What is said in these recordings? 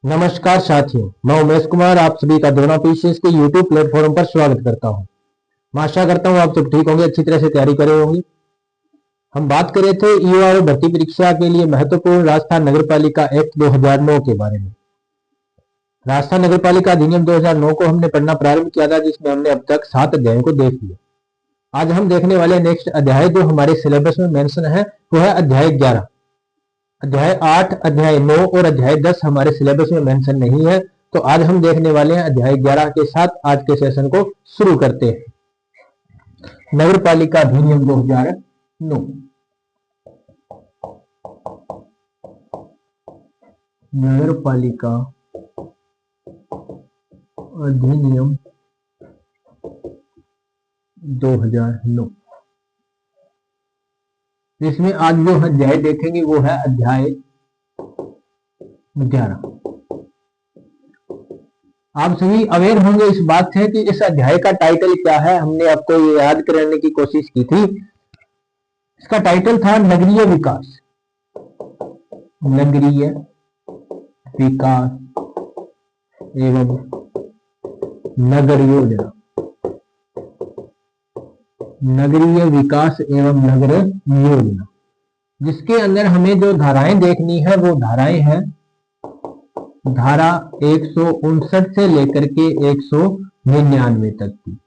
नमस्कार साथियों, मैं उमेश कुमार आप सभी का दोना पीसीएस के यूट्यूब प्लेटफॉर्म पर स्वागत करता हूं। मैं आशा करता हूं आप सब ठीक होंगे, अच्छी तरह से तैयारी करे होंगे। हम बात कर रहे थे ईओआरओ भर्ती परीक्षा के लिए महत्वपूर्ण राजस्थान नगर पालिका एक्ट 2009 के बारे में। राजस्थान नगर पालिका अधिनियम 2009 को हमने पढ़ना प्रारंभ किया था, जिसमें हमने अब तक 7 अध्यायों को देख लिया। आज हम देखने वाले नेक्स्ट अध्याय जो हमारे सिलेबस में मेंशन है वो है अध्याय 11। अध्याय 8, अध्याय 9 और अध्याय 10 हमारे सिलेबस में मेंशन नहीं है, तो आज हम देखने वाले हैं अध्याय 11 के साथ आज के सेशन को शुरू करते हैं। नगर पालिका अधिनियम 2009। नगर पालिका अधिनियम 2009, जिसमें आज जो अध्याय देखेंगे वो है अध्याय 11। आप सभी अवेयर होंगे इस बात से कि इस अध्याय का टाइटल क्या है। हमने आपको ये याद कराने की कोशिश की थी। इसका टाइटल था नगरीय विकास। नगरीय विकास एवं नगर योजना। नगरीय विकास एवं नगर योजना, जिसके अंदर हमें जो धाराएं देखनी है वो धाराएं हैं धारा 159 से लेकर के 199 तक की।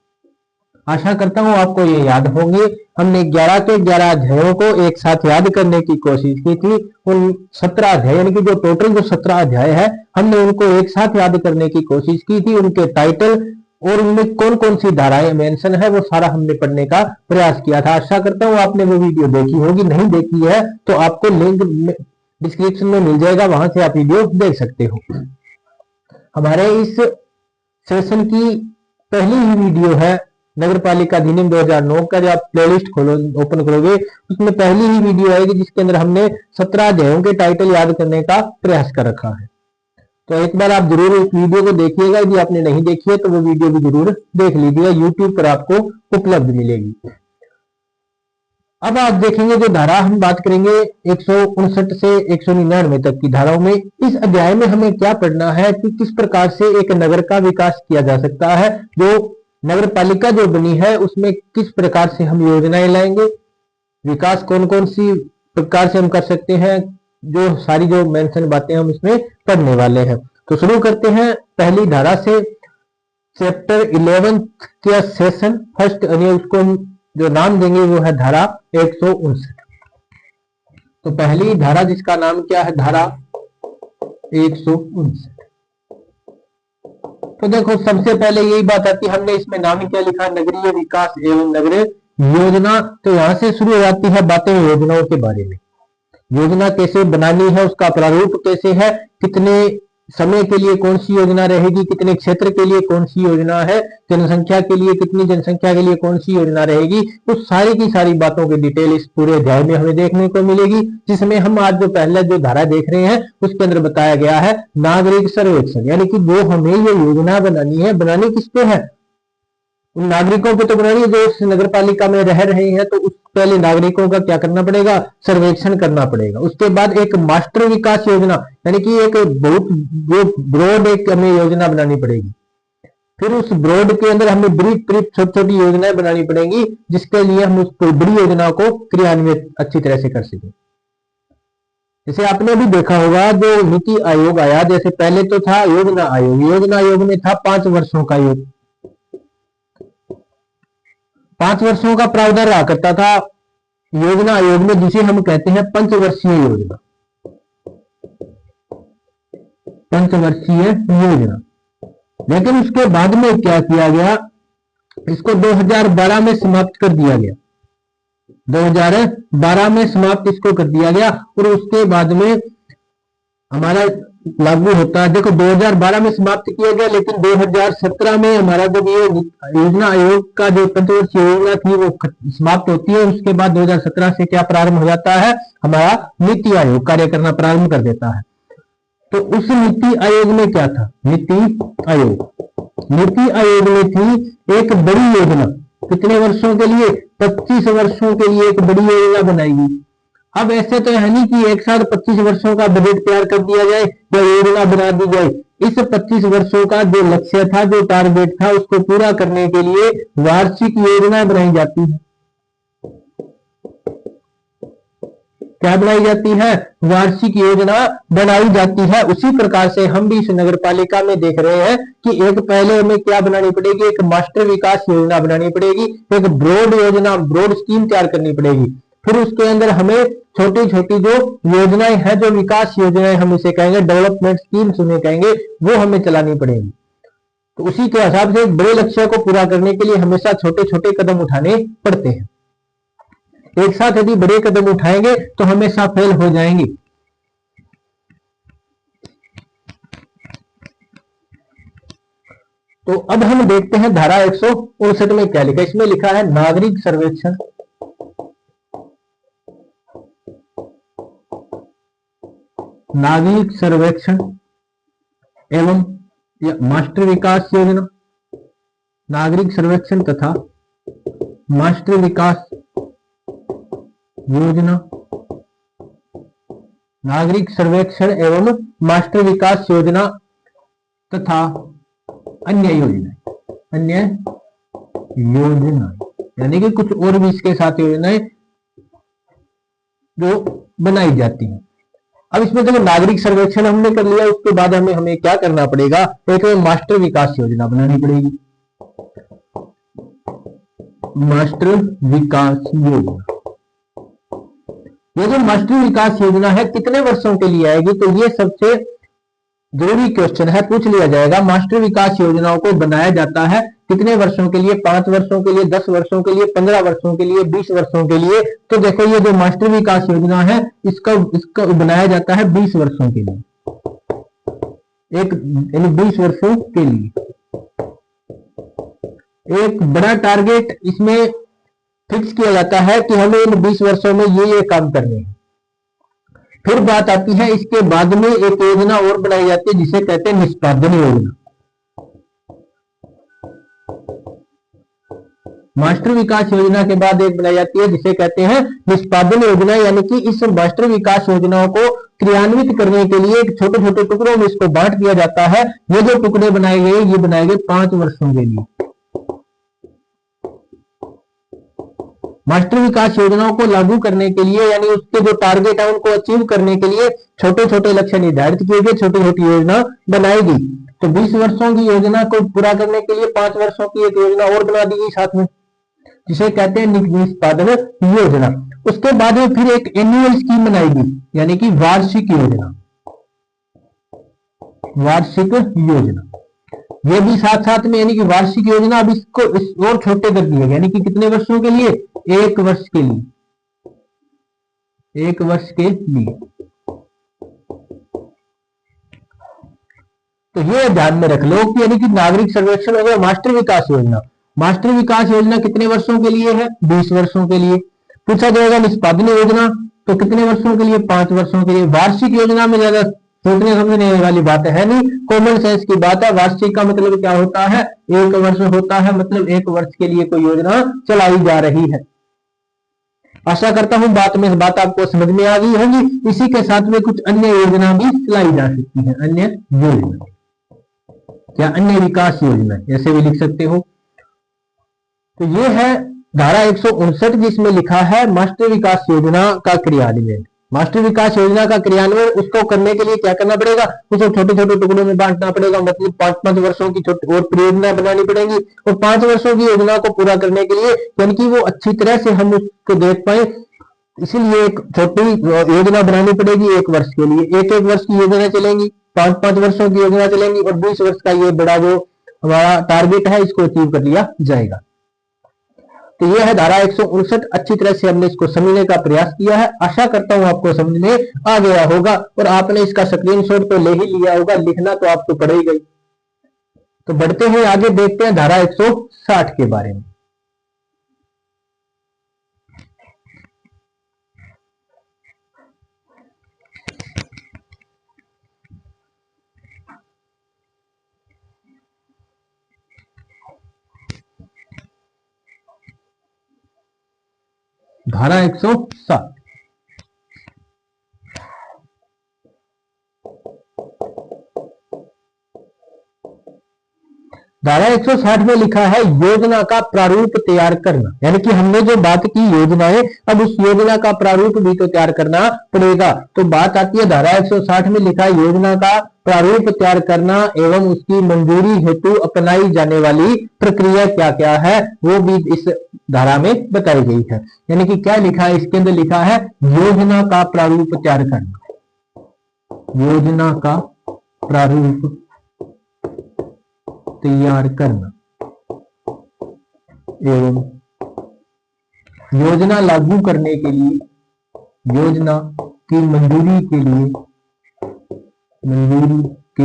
आशा करता हूं आपको ये याद होंगे। हमने 11 के 11 अध्यायों को एक साथ याद करने की कोशिश की थी। उन 17 अध्याय यानी कि जो टोटल जो 17 अध्याय है हमने उनको एक साथ याद करने की कोशिश की थी। उनके टाइटल और उनमें कौन कौन सी धाराएं मेंशन है वो सारा हमने पढ़ने का प्रयास किया था। आशा करता हूं आपने वो वीडियो देखी होगी। नहीं देखी है तो आपको लिंक डिस्क्रिप्शन में मिल जाएगा, वहां से आप वीडियो देख सकते हो। हमारे इस सेशन की पहली ही वीडियो है नगर पालिका अधिनियम 2009 का। जब आप प्लेलिस्ट खोलो ओपन करोगे उसमें पहली ही वीडियो आएगी जिसके अंदर हमने 17 अध्यायों के टाइटल याद करने का प्रयास कर रखा है। तो एक बार आप जरूर इस वीडियो को देखिएगा। यदि आपने नहीं देखी है तो वो वीडियो भी जरूर देख लीजिएगा, यूट्यूब पर आपको उपलब्ध मिलेगी। अब आप देखेंगे जो धारा हम बात करेंगे 159 से 199 तक की धाराओं में। इस अध्याय में हमें क्या पढ़ना है कि किस प्रकार से एक नगर का विकास किया जा सकता है। जो नगर पालिका जो बनी है उसमें किस प्रकार से हम योजनाएं लाएंगे, विकास कौन कौन सी प्रकार से हम कर सकते हैं, जो सारी जो मेंशन बातें हम इसमें पढ़ने वाले हैं। तो शुरू करते हैं पहली धारा से। चैप्टर 11 का सेशन फर्स्ट, यानी उसको हम जो नाम देंगे वो है धारा 159। तो पहली धारा जिसका नाम क्या है, धारा 159। तो देखो सबसे पहले यही बात आती है, हमने इसमें नाम क्या लिखा, नगरीय विकास एवं नगर योजना। तो यहां से शुरू हो जाती है बातें योजनाओं के बारे में। योजना कैसे बनानी है, उसका प्रारूप कैसे है, कितने समय के लिए कौन सी योजना रहेगी, कितने क्षेत्र के लिए कौन सी योजना है, जनसंख्या के लिए कितनी जनसंख्या के लिए कौन सी योजना रहेगी, उस सारी की सारी बातों की डिटेल इस पूरे अध्याय में हमें देखने को मिलेगी। जिसमें हम आज जो पहले जो धारा देख रहे हैं उसके अंदर बताया गया है नागरिक सर्वेक्षण, यानी कि वो हमें ये योजना बनानी है। बनानी किस पे है, उन नागरिकों पे तो बनानी है जो इस नगर पालिका में रह रहे हैं। तो उस पहले नागरिकों का क्या करना पड़ेगा, सर्वेक्षण करना पड़ेगा। उसके बाद एक मास्टर विकास योजना, यानी कि एक बहुत ब्रॉड एक हमें योजना बनानी पड़ेगी। फिर उस ब्रॉड के अंदर हमें ब्रीफ ब्रीफ छोटी छोटी योजनाएं बनानी पड़ेंगी, जिसके लिए हम उस बड़ी योजना को क्रियान्वित अच्छी तरह से कर सकें। जैसे आपने भी देखा होगा जो नीति आयोग आया, जैसे पहले तो था योजना आयोग। योजना आयोग में था 5 वर्षों का योग, 5 वर्षों का प्रावधान रहा करता था योजना आयोग में, जिसे हम कहते हैं पंचवर्षीय योजना। पंचवर्षीय योजना। लेकिन उसके बाद में क्या किया गया, इसको 2012 में समाप्त कर दिया गया। 2012 में समाप्त इसको कर दिया गया और उसके बाद में हमारा लागू होता है। देखो 2012 में समाप्त किया गया, लेकिन 2017 में हमारा जब ये योजना आयोग का जो पंचवर्षीय योजना थी वो समाप्त होती है। उसके बाद 2017 से क्या प्रारंभ हो जाता है, हमारा नीति आयोग कार्य करना प्रारंभ कर देता है। तो उस नीति आयोग में क्या था, नीति आयोग में थी एक बड़ी योजना। कितने वर्षों के लिए, 25 वर्षों के लिए एक बड़ी योजना बनाई गई। अब ऐसे तो है नहीं कि एक साथ 25 वर्षों का बजट तैयार कर दिया जाए या योजना बना दी जाए। इस 25 वर्षों का जो लक्ष्य था, जो टारगेट था, उसको पूरा करने के लिए वार्षिक योजना बनाई जाती है। क्या बनाई जाती है? वार्षिक योजना बनाई जाती है। उसी प्रकार से हम भी इस नगर पालिका में देख रहे हैं कि एक पहले हमें क्या बनानी पड़ेगी, एक मास्टर विकास योजना बनानी पड़ेगी, एक ब्रॉड योजना, ब्रॉड स्कीम तैयार करनी पड़ेगी। फिर उसके अंदर हमें छोटी छोटी जो योजनाएं हैं, जो विकास योजनाएं हम इसे कहेंगे, डेवलपमेंट स्कीम्स उन्हें कहेंगे, वो हमें चलानी पड़ेगी। तो उसी के हिसाब से बड़े लक्ष्य को पूरा करने के लिए हमेशा छोटे छोटे कदम उठाने पड़ते हैं। एक साथ यदि बड़े कदम उठाएंगे तो हमेशा फेल हो जाएंगे। तो अब हम देखते हैं धारा 159 में क्या लिखा है। इसमें लिखा है नागरिक सर्वेक्षण एवं मास्टर विकास योजना, नागरिक सर्वेक्षण तथा मास्टर विकास योजना, नागरिक सर्वेक्षण एवं मास्टर विकास योजना तथा अन्य योजना यानी कि कुछ और भी इसके साथ योजनाएं जो बनाई जाती हैं। अब इसमें देखो नागरिक सर्वेक्षण हमने कर लिया, उसके बाद हमें क्या करना पड़ेगा, एक मास्टर विकास योजना बनानी पड़ेगी। मास्टर विकास योजना, ये जो मास्टर विकास योजना है कितने वर्षों के लिए आएगी, तो ये सबसे जरूरी क्वेश्चन है, पूछ लिया जाएगा। मास्टर विकास योजनाओं को बनाया जाता है कितने वर्षों के लिए? 5 वर्षों के लिए, 10 वर्षों के लिए, 15 वर्षों के लिए, 20 वर्षों के लिए। तो देखो ये जो मास्टर विकास योजना है इसका बनाया जाता है 20 वर्षों के लिए, एक यानी 20 वर्षों के लिए। एक बड़ा टारगेट इसमें फिक्स किया जाता है कि हमें इन 20 वर्षों में ये काम करने हैं। फिर बात आती है इसके बाद में एक योजना और बनाई जाती है जिसे कहते हैं निष्पादन योजना। मास्टर विकास योजना के बाद एक बनाई जाती है जिसे कहते हैं निष्पादन योजना, यानी कि इस मास्टर विकास योजनाओं को क्रियान्वित करने के लिए छोटे छोटे टुकड़ों में इसको बांट दिया जाता है। ये जो टुकड़े बनाए गए ये बनाए गए 5 वर्षों के लिए। मास्टर विकास योजनाओं को लागू करने के लिए यानी उसके जो टारगेट है उनको अचीव करने के लिए छोटे छोटे लक्ष्य निर्धारित किए गए, छोटी छोटी योजना बनाई गई। तो 20 वर्षों की योजना को पूरा करने के लिए 5 वर्षों की एक योजना और बना दी गई साथ में, जिसे कहते हैं निष्पादन योजना। उसके बाद में फिर एक एनुअल स्कीम बनाई गई यानी कि वार्षिक योजना। वार्षिक योजना ये भी साथ साथ में यानी कि वार्षिक योजना अब इसको और छोटे कर दिए यानी कि कितने वर्षों के लिए? 1 वर्ष के लिए, 1 वर्ष के लिए। तो ये ध्यान में रख लो कि यानी कि नागरिक सर्वेक्षण हो गया मास्टर विकास योजना। मास्टर विकास योजना कितने वर्षों के लिए है? 20 वर्षों के लिए। पूछा जाएगा निष्पादन योजना तो कितने वर्षों के लिए? 5 वर्षों के लिए। वार्षिक योजना में ज्यादा सोचने समझने वाली बात है नहीं, कॉमन सेंस की बात है। वार्षिक का मतलब क्या होता है? 1 वर्ष होता है, मतलब 1 वर्ष के लिए कोई योजना चलाई जा रही है। आशा करता हूं बात आपको समझ में आ गई होगी। इसी के साथ में कुछ अन्य योजना भी चलाई जा सकती है, अन्य योजना या अन्य विकास योजना ऐसे भी लिख सकते हो। तो ये है धारा 159 जिसमें लिखा है मास्टर विकास योजना का क्रियान्वयन। मास्टर विकास योजना का क्रियान्वयन उसको करने के लिए क्या करना पड़ेगा? उसको छोटे छोटे टुकड़ों में बांटना पड़ेगा, मतलब 5-5 वर्षों की और परियोजना बनानी पड़ेगी और 5 वर्षों की योजना को पूरा करने के लिए यानी कि वो अच्छी तरह से हम उसको देख पाए, इसीलिए एक छोटी योजना बनानी पड़ेगी 1 वर्ष के लिए। 1-1 वर्ष की योजना चलेंगी, 5-5 वर्षों की योजना चलेंगी और 20 वर्ष का ये बड़ा जो हमारा टारगेट है इसको अचीव कर लिया जाएगा। तो यह है धारा 159। अच्छी तरह से हमने इसको समझने का प्रयास किया है। आशा करता हूं आपको समझ में आ गया होगा और आपने इसका स्क्रीनशॉट तो ले ही लिया होगा, लिखना तो आपको पड़ेगा ही। तो बढ़ते हैं आगे, देखते हैं धारा 160 के बारे में। धारा 160 धारा 160 में लिखा है योजना का प्रारूप तैयार करना, यानी कि हमने जो बात की योजना है, अब उस योजना का प्रारूप भी तो तैयार करना पड़ेगा। तो बात आती है धारा 160 में लिखा है योजना का प्रारूप तैयार करना एवं उसकी मंजूरी हेतु अपनाई जाने वाली प्रक्रिया क्या क्या है, वो भी इस धारा में बताई गई है। यानी कि क्या लिखा है इसके अंदर, लिखा है योजना का प्रारूप तैयार करना, योजना का प्रारूप तैयार करना एवं योजना लागू करने के लिए, योजना की मंजूरी के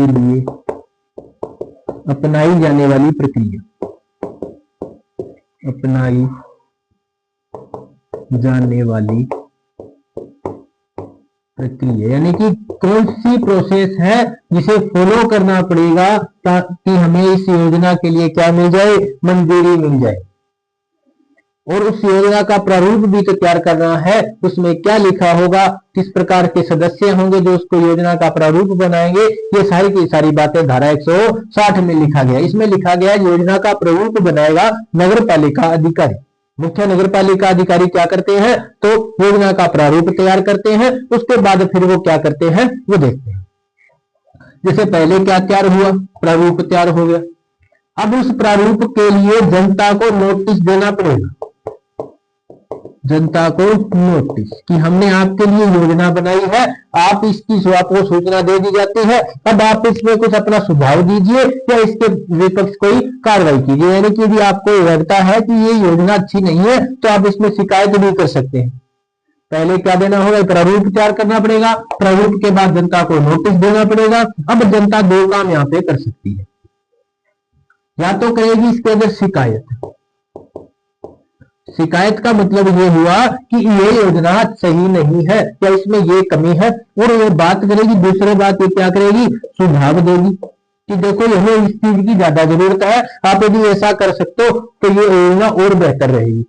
लिए अपनाई जाने वाली प्रक्रिया, अपनाई जाने वाली प्रक्रिया, यानी कि कौन सी प्रोसेस है जिसे फॉलो करना पड़ेगा ताकि हमें इस योजना के लिए क्या मिल जाए, मंजूरी मिल जाए। और उस योजना का प्रारूप भी तो तैयार करना है, उसमें क्या लिखा होगा, किस प्रकार के सदस्य होंगे जो उसको योजना का प्रारूप बनाएंगे, ये सारी की सारी बातें धारा 160 में लिखा गया। इसमें लिखा गया योजना का प्रारूप बनाएगा नगर पालिका अधिकारी। मुख्य नगर पालिका अधिकारी क्या करते हैं, तो योजना का प्रारूप तैयार करते हैं, उसके बाद फिर वो क्या करते हैं वो देखते हैं। जैसे पहले क्या तैयार हुआ, प्रारूप तैयार हो गया, अब उस प्रारूप के लिए जनता को नोटिस देना पड़ेगा, जनता को नोटिस कि हमने आपके लिए योजना बनाई है, आप इसकी आपको सूचना दे दी जाती है, अब आप इसमें कुछ अपना सुझाव दीजिए या इसके विपक्ष कोई कार्रवाई कीजिए। यानी कि यदि आपको लगता है कि ये योजना अच्छी नहीं है तो आप इसमें शिकायत भी कर सकते हैं। पहले क्या देना होगा, प्रारूप तैयार करना पड़ेगा, प्रारूप के बाद जनता को नोटिस देना पड़ेगा। अब जनता दो काम यहाँ पे कर सकती है, या तो करेगी इसके अंदर शिकायत, शिकायत का मतलब ये हुआ कि ये योजना सही नहीं है या इसमें ये कमी है, और ये बात करेगी। दूसरी बात ये क्या करेगी, सुझाव देगी कि देखो हमें इस चीज की ज्यादा जरूरत है, आप यदि ऐसा कर सकते हो तो ये योजना और बेहतर रहेगी।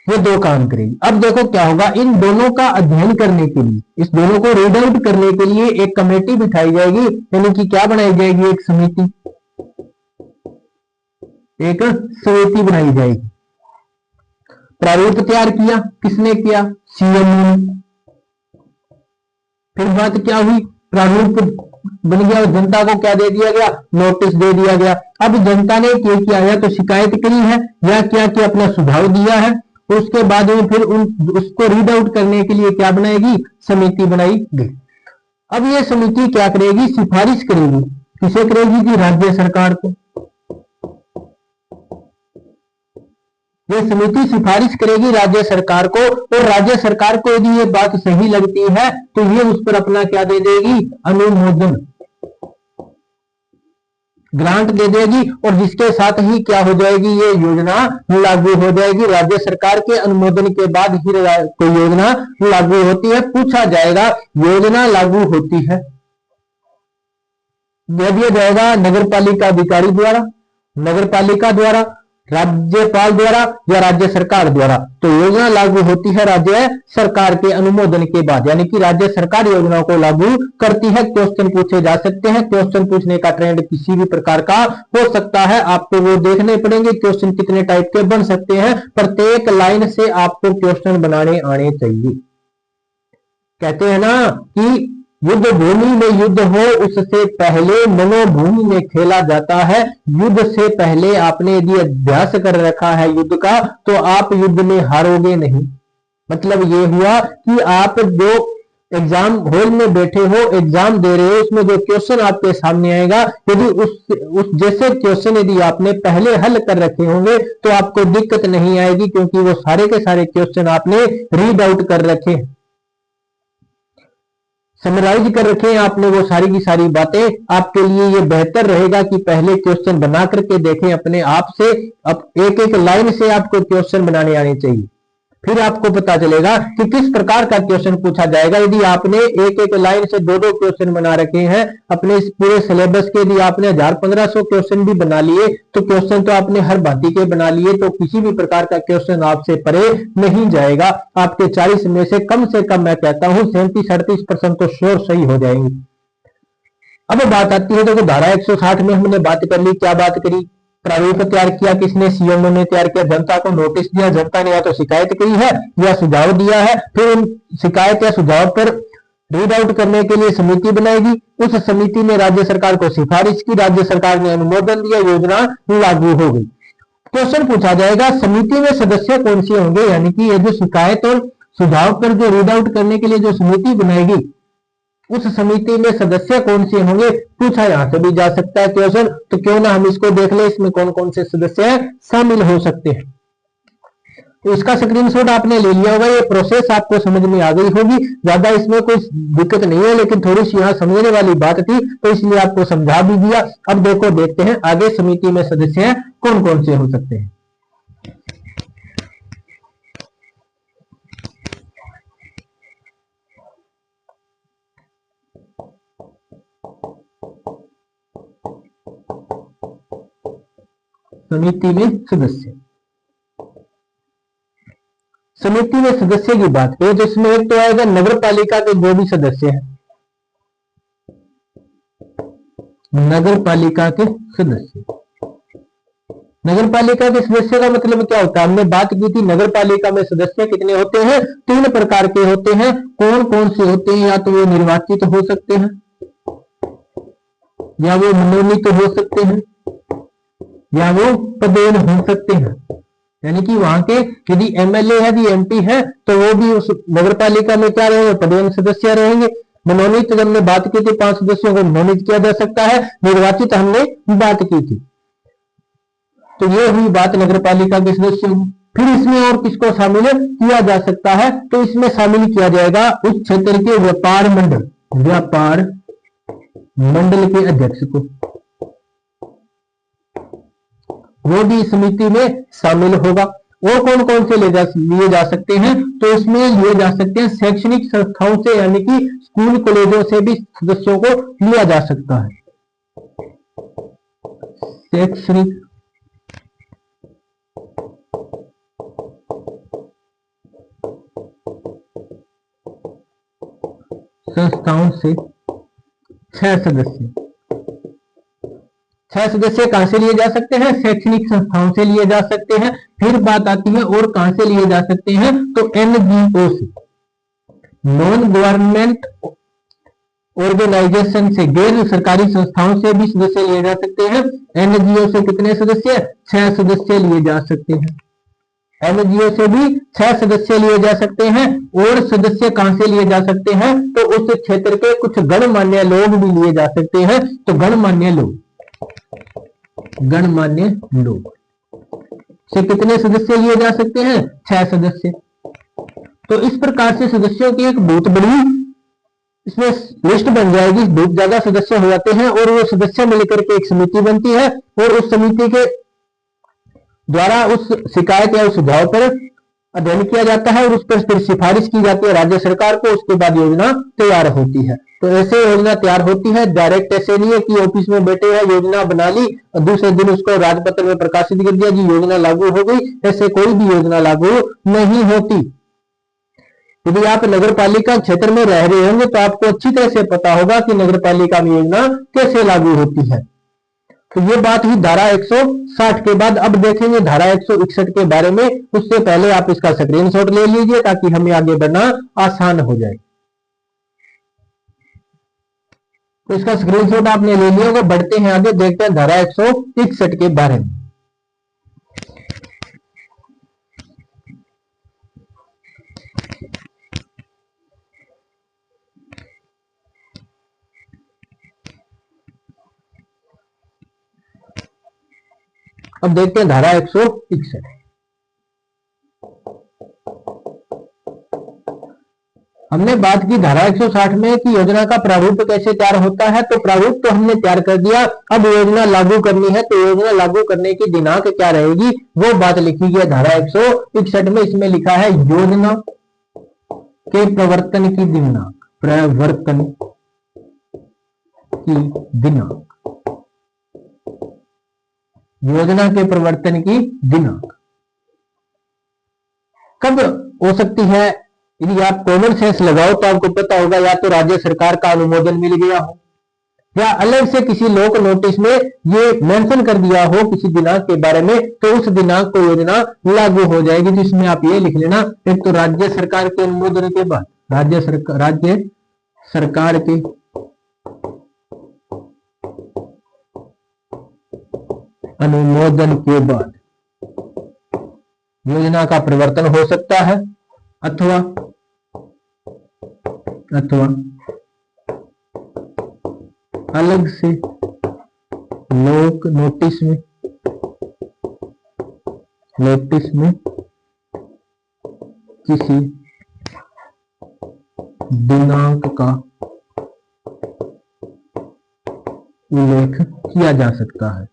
ये दो काम करेगी। अब देखो क्या होगा, इन दोनों का अध्ययन करने के लिए, इस दोनों को रीड आउट करने के लिए एक कमेटी बिठाई जाएगी, यानी कि क्या बनाई जाएगी, एक समिति, एक समिति बनाई जाएगी। प्रारूप तैयार किया, किसने किया, सीएम ने। फिर बात क्या हुई, प्रारूप बन गया और जनता को क्या दे दिया गया, नोटिस दे दिया गया। अब जनता ने क्या किया, या तो शिकायत करी है या क्या किया, अपना सुझाव दिया है। उसके बाद में फिर उसको रीड आउट करने के लिए क्या बनाएगी, समिति बनाई गई। अब ये समिति क्या करेगी, सिफारिश करेगी, किसे करेगी कि राज्य सरकार को। ये समिति सिफारिश करेगी राज्य सरकार को, और राज्य सरकार को यदि ये बात सही लगती है तो ये उस पर अपना क्या दे देगी, अनुमोदन, ग्रांट दे देगी, और जिसके साथ ही क्या हो जाएगी, ये योजना लागू हो जाएगी। राज्य सरकार के अनुमोदन के बाद ही कोई योजना लागू होती है। पूछा जाएगा योजना लागू होती है, दे दिया जाएगा नगर पालिका अधिकारी द्वारा, नगर पालिका द्वारा, राज्यपाल द्वारा या राज्य सरकार द्वारा। तो योजना लागू होती है राज्य सरकार के अनुमोदन के बाद, यानी कि राज्य सरकार योजनाओं को लागू करती है। क्वेश्चन पूछे जा सकते हैं, क्वेश्चन पूछने का ट्रेंड किसी भी प्रकार का हो सकता है, आपको वो देखने पड़ेंगे क्वेश्चन कितने टाइप के बन सकते हैं। प्रत्येक लाइन से आपको क्वेश्चन बनाने आने चाहिए। कहते हैं ना कि युद्ध भूमि में युद्ध हो उससे पहले मनोभूमि में खेला जाता है। युद्ध से पहले आपने यदि अभ्यास कर रखा है युद्ध का, तो आप युद्ध में हारोगे नहीं। मतलब ये हुआ कि आप जो एग्जाम हॉल में बैठे हो, एग्जाम दे रहे हो, उसमें जो क्वेश्चन आपके सामने आएगा, यदि उस जैसे क्वेश्चन यदि आपने पहले हल कर रखे होंगे तो आपको दिक्कत नहीं आएगी, क्योंकि वो सारे के सारे क्वेश्चन आपने रीड आउट कर रखे हैं, समराइज कर रखे हैं आपने वो सारी की सारी बातें। आपके लिए ये बेहतर रहेगा कि पहले क्वेश्चन बना करके देखें अपने आप से। अब एक एक लाइन से आपको क्वेश्चन बनाने आने चाहिए, फिर आपको पता चलेगा कि किस प्रकार का क्वेश्चन पूछा जाएगा। यदि आपने एक एक लाइन से दो दो क्वेश्चन बना रखे हैं अपने इस पूरे सिलेबस के, यदि आपने 1000-1500 क्वेश्चन भी बना लिए तो क्वेश्चन तो आपने हर भांति के बना लिए, तो किसी भी प्रकार का क्वेश्चन आपसे परे नहीं जाएगा। आपके 40 में से कम मैं कहता हूं 37-38% तो श्योर सही हो जाएंगे। अब बात आती है, देखो धारा 160 में हमने बात कर ली, क्या बात करी, प्रारूप तैयार किया किसने, सीएमओ ने तैयार किया, जनता को नोटिस दिया, जनता ने या तो शिकायत की है या सुझाव दिया है, फिर उन शिकायत या सुझाव पर रीड आउट करने के लिए समिति बनाएगी, उस समिति ने राज्य सरकार को सिफारिश की, राज्य सरकार ने अनुमोदन दिया, योजना लागू हो गई। क्वेश्चन पूछा जाएगा समिति में सदस्य कौन से होंगे, यानी कि ये जो शिकायत और सुझाव पर जो रीड आउट करने के लिए जो समिति बनाएगी, उस समिति में सदस्य कौन से होंगे, पूछा यहां से भी जा सकता है क्वेश्चन। तो क्यों ना हम इसको देख ले, इसमें कौन कौन से सदस्य शामिल हो सकते हैं। तो इसका स्क्रीनशॉट आपने ले लिया होगा, ये प्रोसेस आपको समझ में आ गई होगी, ज्यादा इसमें कोई दिक्कत नहीं है, लेकिन थोड़ी सी यहाँ समझने वाली बात थी तो इसलिए आपको समझा भी दिया। अब देखो देखते हैं आगे समिति में सदस्य कौन कौन से हो सकते हैं। समिति में सदस्य, समिति में सदस्य की बात करें तो इसमें एक तो आएगा नगर पालिका के जो भी सदस्य हैं, नगर पालिका के सदस्य। नगर पालिका के सदस्य का मतलब क्या होता है, हमने बात की थी नगर पालिका में सदस्य कितने होते हैं, 3 प्रकार के होते हैं। कौन कौन से होते हैं, या तो वो निर्वाचित हो सकते हैं, या वो मनोनीत हो सकते हैं, या वो पदेन हो सकते हैं। यानी कि वहां के यदि एमएलए है, यदि एमपी है, तो वो भी उस नगर पालिका में क्या रहेंगे, पदेन सदस्य रहेंगे। मनोनीत जब हमने बात की थी 5 सदस्यों को मनोनीत किया जा सकता है, निर्वाचित हमने बात की थी। तो ये हुई बात नगर पालिका के सदस्यों की। फिर इसमें और किसको शामिल किया जा सकता है, तो इसमें शामिल किया जाएगा उस क्षेत्र के व्यापार मंडल, व्यापार मंडल के अध्यक्ष को, वो भी समिति में शामिल होगा। और कौन कौन से लिए जा सकते हैं, तो इसमें लिए जा सकते हैं शैक्षणिक संस्थाओं से, यानी कि स्कूल कॉलेजों से भी सदस्यों को लिया जा सकता है। शैक्षणिक संस्थाओं से 6 सदस्य, 6 सदस्य कहां से लिए जा सकते हैं, शैक्षणिक संस्थाओं से लिए जा सकते हैं। फिर बात आती है और कहां से लिए जा सकते हैं, तो एनजीओ से, नॉन गवर्नमेंट ऑर्गेनाइजेशन से, गैर सरकारी संस्थाओं से भी सदस्य लिए जा सकते हैं। एनजीओ से कितने सदस्य, 6 सदस्य लिए जा सकते हैं। एनजीओ से भी 6 सदस्य लिए जा सकते हैं। और सदस्य कहां से लिए जा सकते हैं, तो उस क्षेत्र के कुछ गणमान्य लोग भी लिए जा सकते हैं। तो गणमान्य लोग, गणमान्य लोग से कितने सदस्य लिए जा सकते हैं, 6 सदस्य। तो इस प्रकार से सदस्यों की एक बहुत बड़ी इसमें लिस्ट बन जाएगी, बहुत ज्यादा सदस्य हो जाते हैं और वो सदस्य मिलकर के एक समिति बनती है और उस समिति के द्वारा उस शिकायत या उस सुझाव पर अध्ययन किया जाता है और उस पर फिर सिफारिश की जाती है राज्य सरकार को। उसके बाद योजना तैयार होती है। तो ऐसे योजना तैयार होती है, डायरेक्ट ऐसे नहीं है कि ऑफिस में बैठे हैं योजना बना ली और दूसरे दिन उसको राजपत्र में प्रकाशित कर दिया जी योजना लागू हो गई। ऐसे कोई भी योजना लागू नहीं होती। यदि आप नगर पालिका क्षेत्र में रह रहे होंगे तो आपको अच्छी तरह से पता होगा कि नगर पालिका में योजना कैसे लागू होती है। तो ये बात ही धारा 160 के बाद। अब देखेंगे धारा 161 के बारे में। उससे पहले आप इसका स्क्रीनशॉट ले लीजिए ताकि हमें आगे बढ़ना आसान हो जाए। तो इसका स्क्रीनशॉट आपने ले लिया होगा। बढ़ते हैं आगे, देखते हैं धारा 161 के बारे में। अब देखते हैं धारा 161। हमने बात की धारा 160 में कि योजना का प्रारूप कैसे तैयार होता है। तो प्रारूप तो हमने तैयार कर दिया। अब योजना लागू करनी है तो योजना लागू करने की दिनांक क्या रहेगी वो बात लिखी गई है धारा 161 में। इसमें लिखा है योजना के प्रवर्तन की दिनांक, प्रवर्तन की दिनांक, योजना के प्रवर्तन की दिनांक कब हो सकती है। यदि आप कॉमन सेंस लगाओ तो आपको पता होगा या तो राज्य सरकार का अनुमोदन मिल गया हो, या अलग से किसी लोक नोटिस में ये मेंशन कर दिया हो किसी दिनांक के बारे में, तो उस दिनांक को योजना लागू हो जाएगी। जिसमें आप ये लिख लेना, एक तो राज्य सरकार के अनुमोदन के बाद, राज्य सरकार के अनुमोदन के बाद योजना का परिवर्तन हो सकता है, अथवा अलग से लोक नोटिस में किसी दिनांक का उल्लेख किया जा सकता है।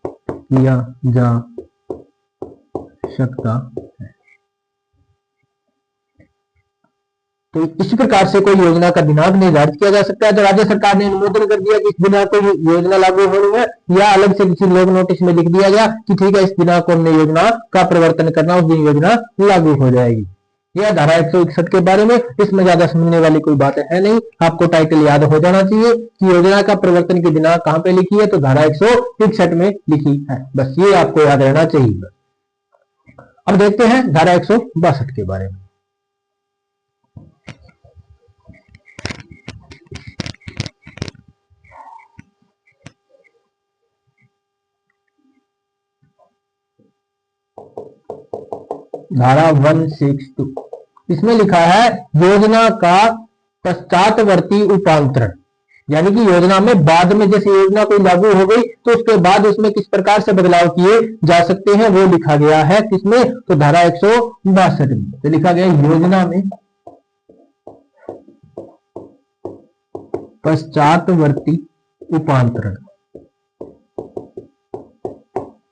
तो इसी प्रकार से कोई योजना का दिनांक निर्धारित किया जा सकता है। तो राज्य सरकार ने अनुमोदन कर दिया कि इस दिनांक को योजना लागू होनी है, या अलग से किसी लोक नोटिस में लिख दिया गया कि ठीक है इस दिनांक को हमने योजना का परिवर्तन करना, उस दिन योजना लागू हो जाएगी। यह धारा 161 के बारे में, इसमें ज्यादा समझने वाली कोई बात है नहीं। आपको टाइटल याद हो जाना चाहिए कि योजना का परिवर्तन की दिनांक कहां पे लिखी है, तो धारा 161 में लिखी है। बस ये आपको याद रहना चाहिए। अब देखते हैं धारा 162 के बारे में। धारा 162, इसमें लिखा है योजना का पश्चातवर्ती उपांतरण, यानी कि योजना में बाद में जैसे योजना कोई लागू हो गई तो उसके बाद उसमें किस प्रकार से बदलाव किए जा सकते हैं वो लिखा गया है। किसमें, तो धारा 162 में तो लिखा गया योजना में पश्चातवर्ती उपांतरण।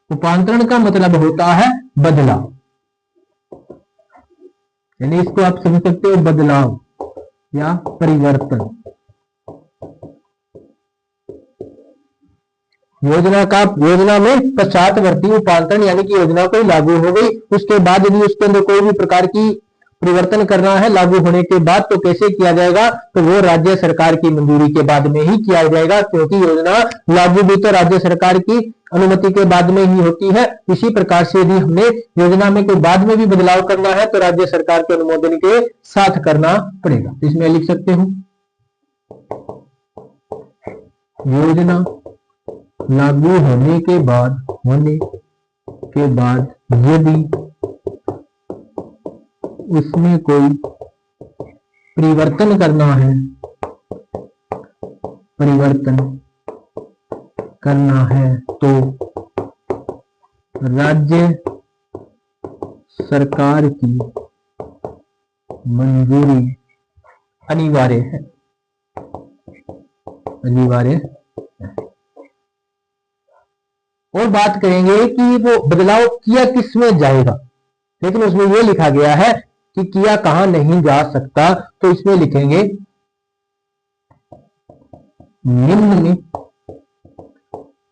उपांतरण का मतलब होता है बदलाव, यानी इसको आप समझ सकते हो बदलाव या परिवर्तन। योजना में पश्चातवर्ती उपांतरण, यानी कि योजना कोई लागू हो गई उसके बाद यदि उसके अंदर कोई भी प्रकार की परिवर्तन करना है लागू होने के बाद, तो कैसे किया जाएगा, तो वो राज्य सरकार की मंजूरी के बाद में ही किया जाएगा, क्योंकि योजना लागू भी तो राज्य सरकार की अनुमति के बाद में ही होती है। इसी प्रकार से यदि हमने योजना में कोई बाद में भी बदलाव करना है तो राज्य सरकार के अनुमोदन के साथ करना पड़ेगा। इसमें लिख सकते हूं योजना लागू होने के बाद यदि उसमें कोई परिवर्तन करना है तो राज्य सरकार की मंजूरी अनिवार्य है। और बात करेंगे कि वो बदलाव किया किसमें जाएगा, लेकिन उसमें ये लिखा गया है कि किया कहां नहीं जा सकता, तो इसमें लिखेंगे निम्न में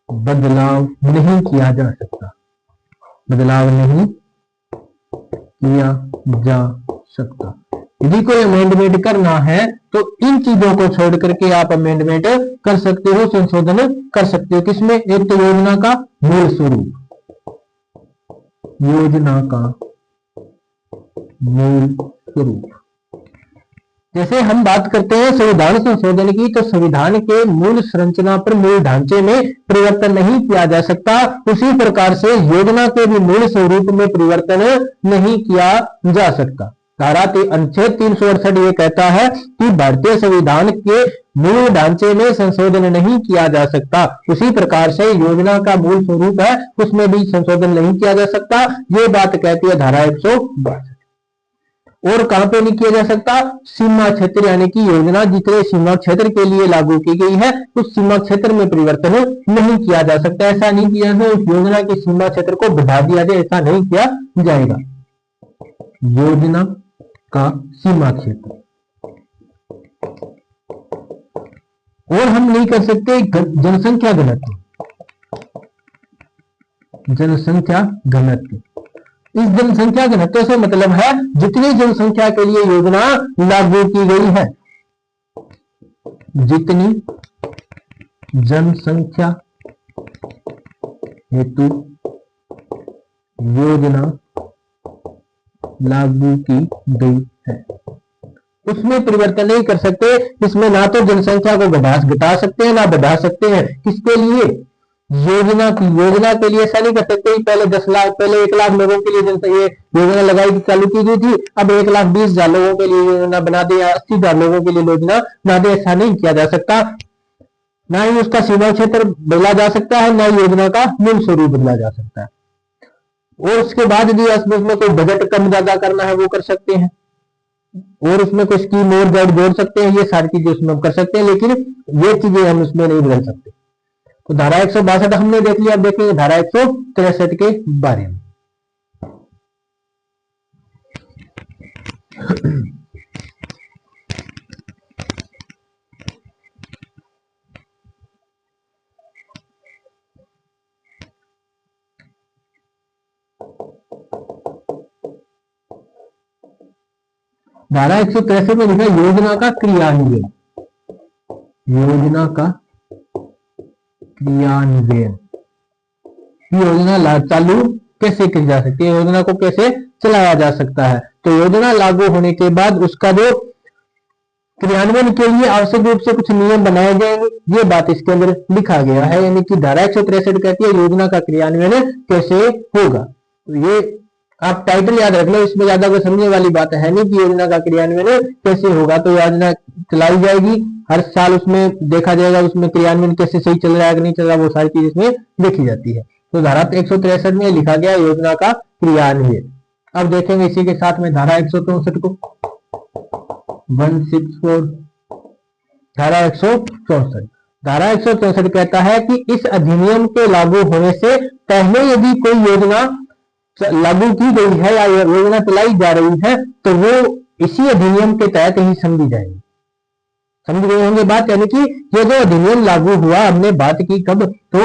बदलाव नहीं किया जा सकता। यदि कोई अमेंडमेंट करना है तो इन चीजों को छोड़ करके आप अमेंडमेंट कर सकते हो, संशोधन कर सकते हो। किसमें, एक तो योजना का मूल स्वरूप, जैसे हम बात करते हैं संविधान संशोधन की, तो संविधान के मूल संरचना पर, मूल ढांचे में परिवर्तन नहीं किया जा सकता। उसी प्रकार से योजना के भी मूल स्वरूप में परिवर्तन नहीं किया जा सकता। धारा अनुच्छेद 368 ये कहता है कि भारतीय संविधान के मूल ढांचे में संशोधन नहीं किया जा सकता। उसी प्रकार से योजना का मूल स्वरूप है उसमें भी संशोधन नहीं किया जा सकता। ये बात कहती है धारा 162। और कहां पे नहीं किया जा सकता, सीमा क्षेत्र, यानी कि योजना जितने सीमा क्षेत्र के लिए लागू की गई है उस सीमा क्षेत्र में परिवर्तन नहीं किया जा सकता। ऐसा नहीं किया जाए उस योजना के सीमा क्षेत्र को बढ़ा दिया जाए, ऐसा नहीं किया जाएगा। योजना का सीमा क्षेत्र, और हम नहीं कर सकते जनसंख्या घनत्व। इस जनसंख्या घनत्व से मतलब है जितनी जनसंख्या के लिए योजना लागू की गई है, जितनी जनसंख्या हेतु योजना लागू की गई है। उसमें परिवर्तन नहीं कर सकते। इसमें ना तो जनसंख्या को घटा सकते हैं ना बढ़ा सकते हैं। किसके लिए? योजना के लिए ऐसा नहीं कर सकते। पहले 10 लाख, पहले 1 लाख लोगों के लिए ये योजना लगाई चालू की गई थी, अब 1,20,000 लोगों के लिए योजना बना दे या 80,000 लोगों के लिए योजना बना दे, ऐसा नहीं किया जा सकता। ना ही उसका सीमा क्षेत्र बदला जा सकता है, ना ही योजना का मूल स्वरूप बदला जा सकता है। और उसके बाद यदि उसमें कोई बजट कम ज्यादा करना है वो कर सकते हैं, और उसमें कोई स्कीम और जोड़ सकते हैं। ये सारी चीजें उसमें हम कर सकते हैं, लेकिन ये चीजें हम उसमें नहीं बदल सकते। तो धारा 162 हमने देख लिया। अब देखेंगे धारा 163 के बारे में। धारा 163 में लिखा योजना का क्रियान्वयन। योजना का क्रियान्वयन, योजना चालू कैसे की जा सकती है, योजना को कैसे चलाया जा सकता है। तो योजना लागू होने के बाद उसका जो क्रियान्वयन के लिए आवश्यक रूप से कुछ नियम बनाए जाएंगे, ये बात इसके अंदर लिखा गया है। यानी कि धारा 163 कहती है योजना का क्रियान्वयन कैसे होगा। तो ये आप टाइटल याद रख लो, इसमें ज्यादा कोई समझने वाली बात है नहीं कि योजना का क्रियान्वयन कैसे होगा। तो योजना चलाई जाएगी, हर साल उसमें देखा जाएगा उसमें क्रियान्वयन कैसे सही चल रहा है कि नहीं चल रहा, वो सारी चीज इसमें देखी जाती है। तो धारा 163 में लिखा गया योजना का क्रियान्वयन। अब देखेंगे इसी के साथ में धारा 164 को। 164 धारा 164 धारा 164 कहता है कि इस अधिनियम के लागू होने से पहले यदि कोई योजना लागू की गई है या योजना चलाई जा रही है तो वो इसी अधिनियम के तहत ही समझी जाएगी। समझ गए होंगे बात। यानी कि ये जो अधिनियम लागू हुआ, हमने बात की कब, तो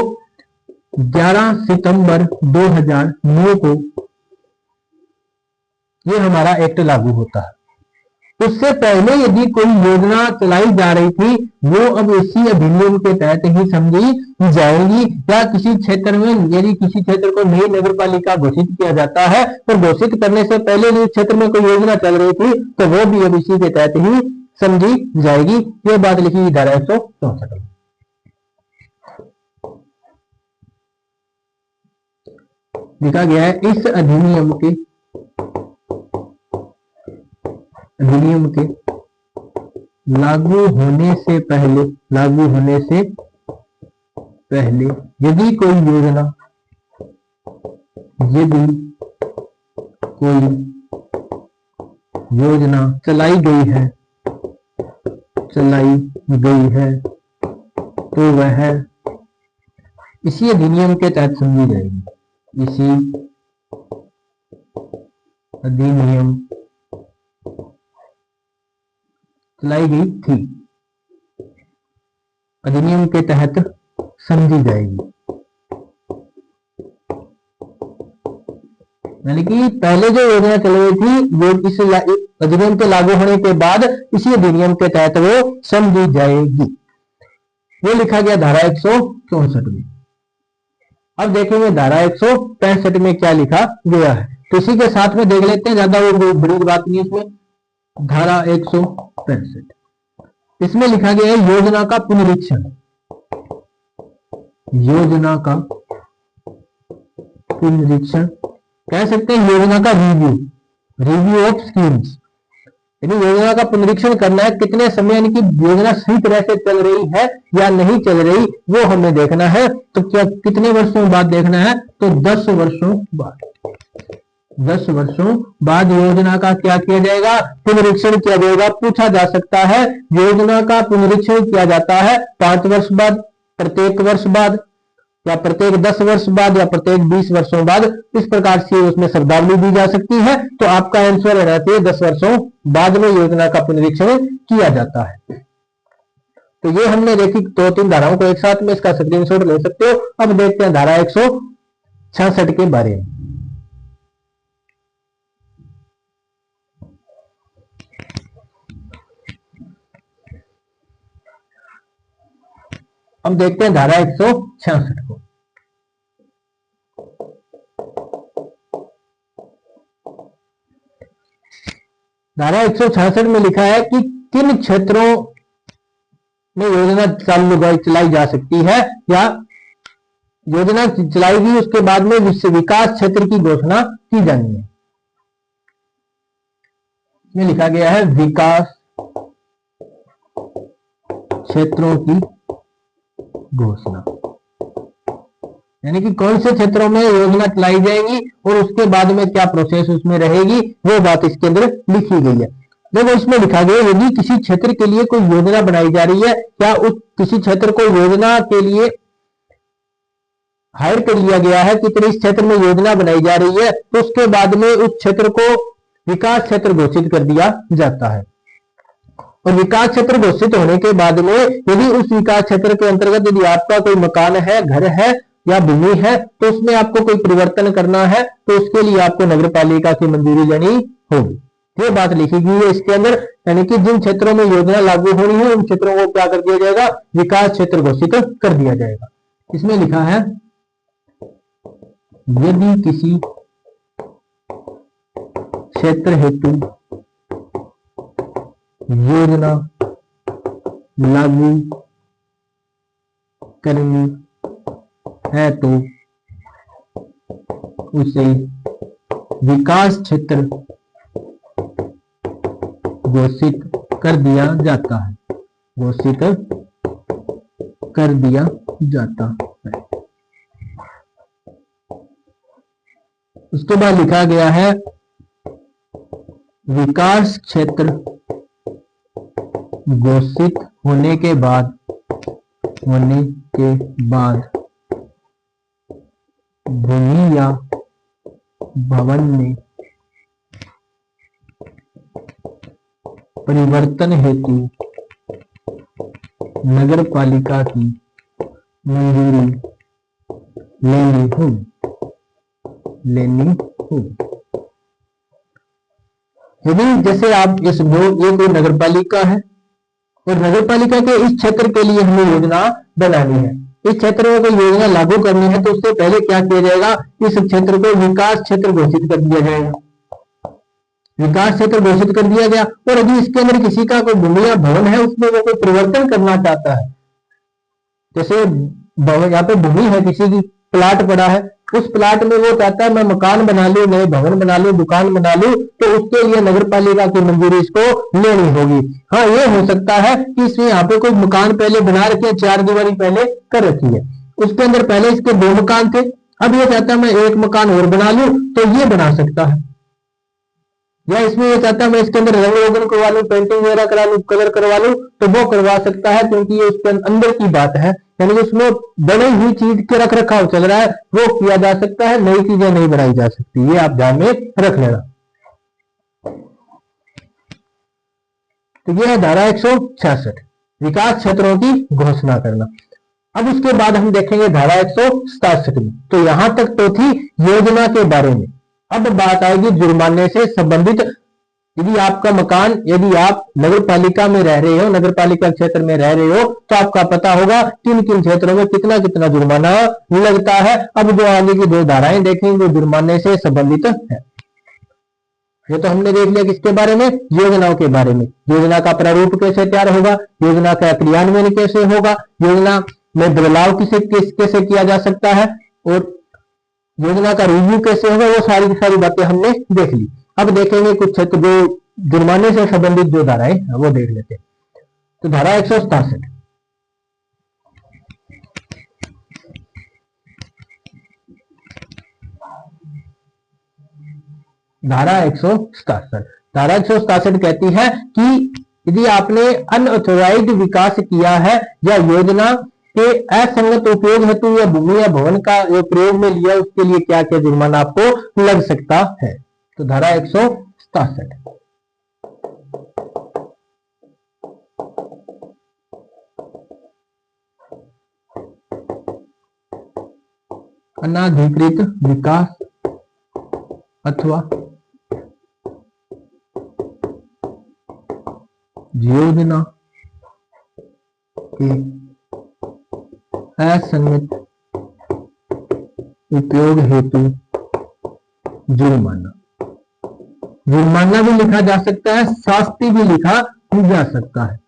11 सितंबर 2009 को ये हमारा एक्ट लागू होता है। उससे पहले यदि कोई योजना चलाई जा रही थी वो अब इसी अधिनियम के तहत ही समझी जाएंगी। या किसी क्षेत्र में यदि किसी क्षेत्र को नई नगर पालिका घोषित किया जाता है तो घोषित करने से पहले जिस क्षेत्र में कोई योजना चल रही थी तो वो भी अब इसी के तहत ही समझी जाएगी। ये बात लिखी धारा 164 में। लिखा गया है इस अधिनियम के लागू होने से पहले यदि कोई योजना चलाई गई है तो वह इसी अधिनियम के तहत समझी जाएगी। इसी अधिनियम चलाई गई थी, अधिनियम के तहत समझी जाएगी। यानी कि पहले जो योजना चल रही थी वो इस अधिनियम के लागू होने के बाद इसी अधिनियम के तहत वो समझी जाएगी। वो लिखा गया धारा 164 में। अब देखेंगे धारा 165 में क्या लिखा गया है। तो इसी के साथ में देख लेते हैं, ज्यादा वो बड़ी बात नहीं इसमें। धारा 165 इसमें लिखा गया है योजना का पुनरीक्षण। योजना का पुनरीक्षण कह सकते हैं, योजना का रिव्यू ऑफ स्कीम्स। यानी योजना का पुनरीक्षण करना है कितने समय, यानी कि योजना सही तरह से चल रही है या नहीं चल रही वो हमें देखना है। तो क्या कितने वर्षों बाद देखना है, तो 10 वर्षों बाद। 10 वर्षों बाद योजना का क्या किया जाएगा, पुनरीक्षण किया जाएगा। पूछा जा सकता है योजना का पुनरीक्षण किया जाता है 5 वर्ष बाद, प्रत्येक वर्ष बाद, या प्रत्येक 10 वर्ष बाद, या प्रत्येक 20 वर्षों बाद। इस प्रकार से उसमें शब्दावली दी जा सकती है। तो आपका आंसर रहना चाहिए 10 वर्षों बाद में योजना का पुनरीक्षण किया जाता है। तो ये हमने देखी 2-3 धाराओं को एक साथ में, इसका स्क्रीनशॉट ले सकते हो। अब देखते हैं धारा 166 के बारे में। अब देखते हैं धारा 166 को। धारा 166 में लिखा है कि किन क्षेत्रों में योजना चलाई जा सकती है, या योजना चलाई गई उसके बाद में विकास क्षेत्र की घोषणा की जानी है। इसमें लिखा गया है विकास क्षेत्रों की घोषणा, यानी कि कौन से क्षेत्रों में योजना चलाई जाएगी और उसके बाद में क्या प्रोसेस उसमें रहेगी, वो बात इसके अंदर लिखी गई है। देखो इसमें लिखा गया यदि किसी क्षेत्र के लिए कोई योजना बनाई जा रही है, या उस किसी क्षेत्र को योजना के लिए हायर कर लिया गया है कि इस क्षेत्र में योजना बनाई जा रही है, तो उसके बाद में उस क्षेत्र को विकास क्षेत्र घोषित कर दिया जाता है। और विकास क्षेत्र घोषित होने के बाद में यदि उस विकास क्षेत्र के अंतर्गत यदि आपका कोई मकान है, घर है या भूमि है, तो उसमें आपको कोई परिवर्तन करना है, तो उसके लिए आपको नगर पालिका की मंजूरी लेनी होगी। ये बात लिखी गई है इसके अंदर, यानी कि जिन क्षेत्रों में योजना लागू होनी है उन क्षेत्रों को क्या कर दिया जाएगा, विकास क्षेत्र घोषित कर दिया जाएगा। इसमें लिखा है यदि किसी क्षेत्र हेतु योजना लागू करनी है तो उसे विकास क्षेत्र घोषित कर दिया जाता है, घोषित कर दिया जाता है। उसके बाद लिखा गया है विकास क्षेत्र घोषित होने के बाद भूमि या भवन में परिवर्तन हेतु नगर पालिका की मंजूरी लेनी होगी। यदि जैसे आप ये समझो ये कोई नगर पालिका है और नगर पालिका के इस क्षेत्र के लिए हमें योजना बनानी है, इस क्षेत्र में कोई योजना लागू करनी है, तो उससे पहले क्या किया जाएगा, इस क्षेत्र को विकास क्षेत्र घोषित कर दिया जाएगा। विकास क्षेत्र घोषित कर दिया गया, और यदि इसके अंदर किसी का कोई भूमि या भवन है उसमें वो कोई परिवर्तन करना चाहता है, जैसे यहाँ पे भूमि है, किसी की प्लाट पड़ा है, उस प्लाट में वो चाहता है मैं मकान बना लूं, नए भवन बना लूं, दुकान बना लूं, तो उसके लिए नगर पालिका की मंजूरी इसको लेनी होगी। हाँ, ये हो सकता है कि इसमें यहाँ पे कोई मकान पहले बना रखे, 4 दीवारी पहले कर रखी है, उसके अंदर पहले इसके 2 मकान थे, अब ये चाहता है मैं 1 मकान और बना लूं, तो ये बना सकता है। या इसमें ये चाहता है मैं इसके अंदर रंग रोगन करवा लूं, पेंटिंग वगैरह करा लूं, कलर करवा लूं, तो वो करवा सकता है, क्योंकि ये उसके अंदर की बात है, यानी उसमें बनी हुई चीज के रख रखाव चल रहा है, वो किया जा सकता है, नई चीजें नहीं बनाई जा सकती, ये आप ध्यान में रख लेना। तो ये है धारा 166 विकास क्षेत्रों की घोषणा करना। अब उसके बाद हम देखेंगे धारा 167 में, तो यहां तक तो थी योजना के बारे में। अब बात आएगी जुर्माने से संबंधित। यदि आपका मकान, यदि आप नगर पालिका में रह रहे हो, नगर पालिका क्षेत्र में रह रहे हो, तो आपका पता होगा किन किन क्षेत्रों में कितना कितना जुर्माना लगता है। अब जो आगे की 2 धाराएं देखेंगे वो जुर्माने से संबंधित है। ये तो हमने देख लिया किसके बारे में, योजनाओं के बारे में। योजना का प्रारूप कैसे तैयार होगा, योजना का क्रियान्वयन कैसे होगा, योजना में बदलाव कैसे किया जा सकता है, और योजना का रिव्यू कैसे होगा, वो सारी की सारी बातें हमने देख ली। अब देखेंगे कुछ क्षेत्र जो जुर्माने से संबंधित जो धाराएं वो देख लेते हैं। तो धारा 167 धारा 167 कहती है कि यदि आपने अनऑथोराइज्ड विकास किया है या योजना के असंगत उपयोग हेतु या भूमि या भवन का प्रयोग में लिया, उसके लिए क्या क्या जुर्माना आपको लग सकता है। तो धारा 167 अनाधिकृत विकास अथवा योजना के असंगत उपयोग हेतु जुर्माना। जुर्माना भी लिखा जा सकता है, शास्ति भी लिखा जा सकता है।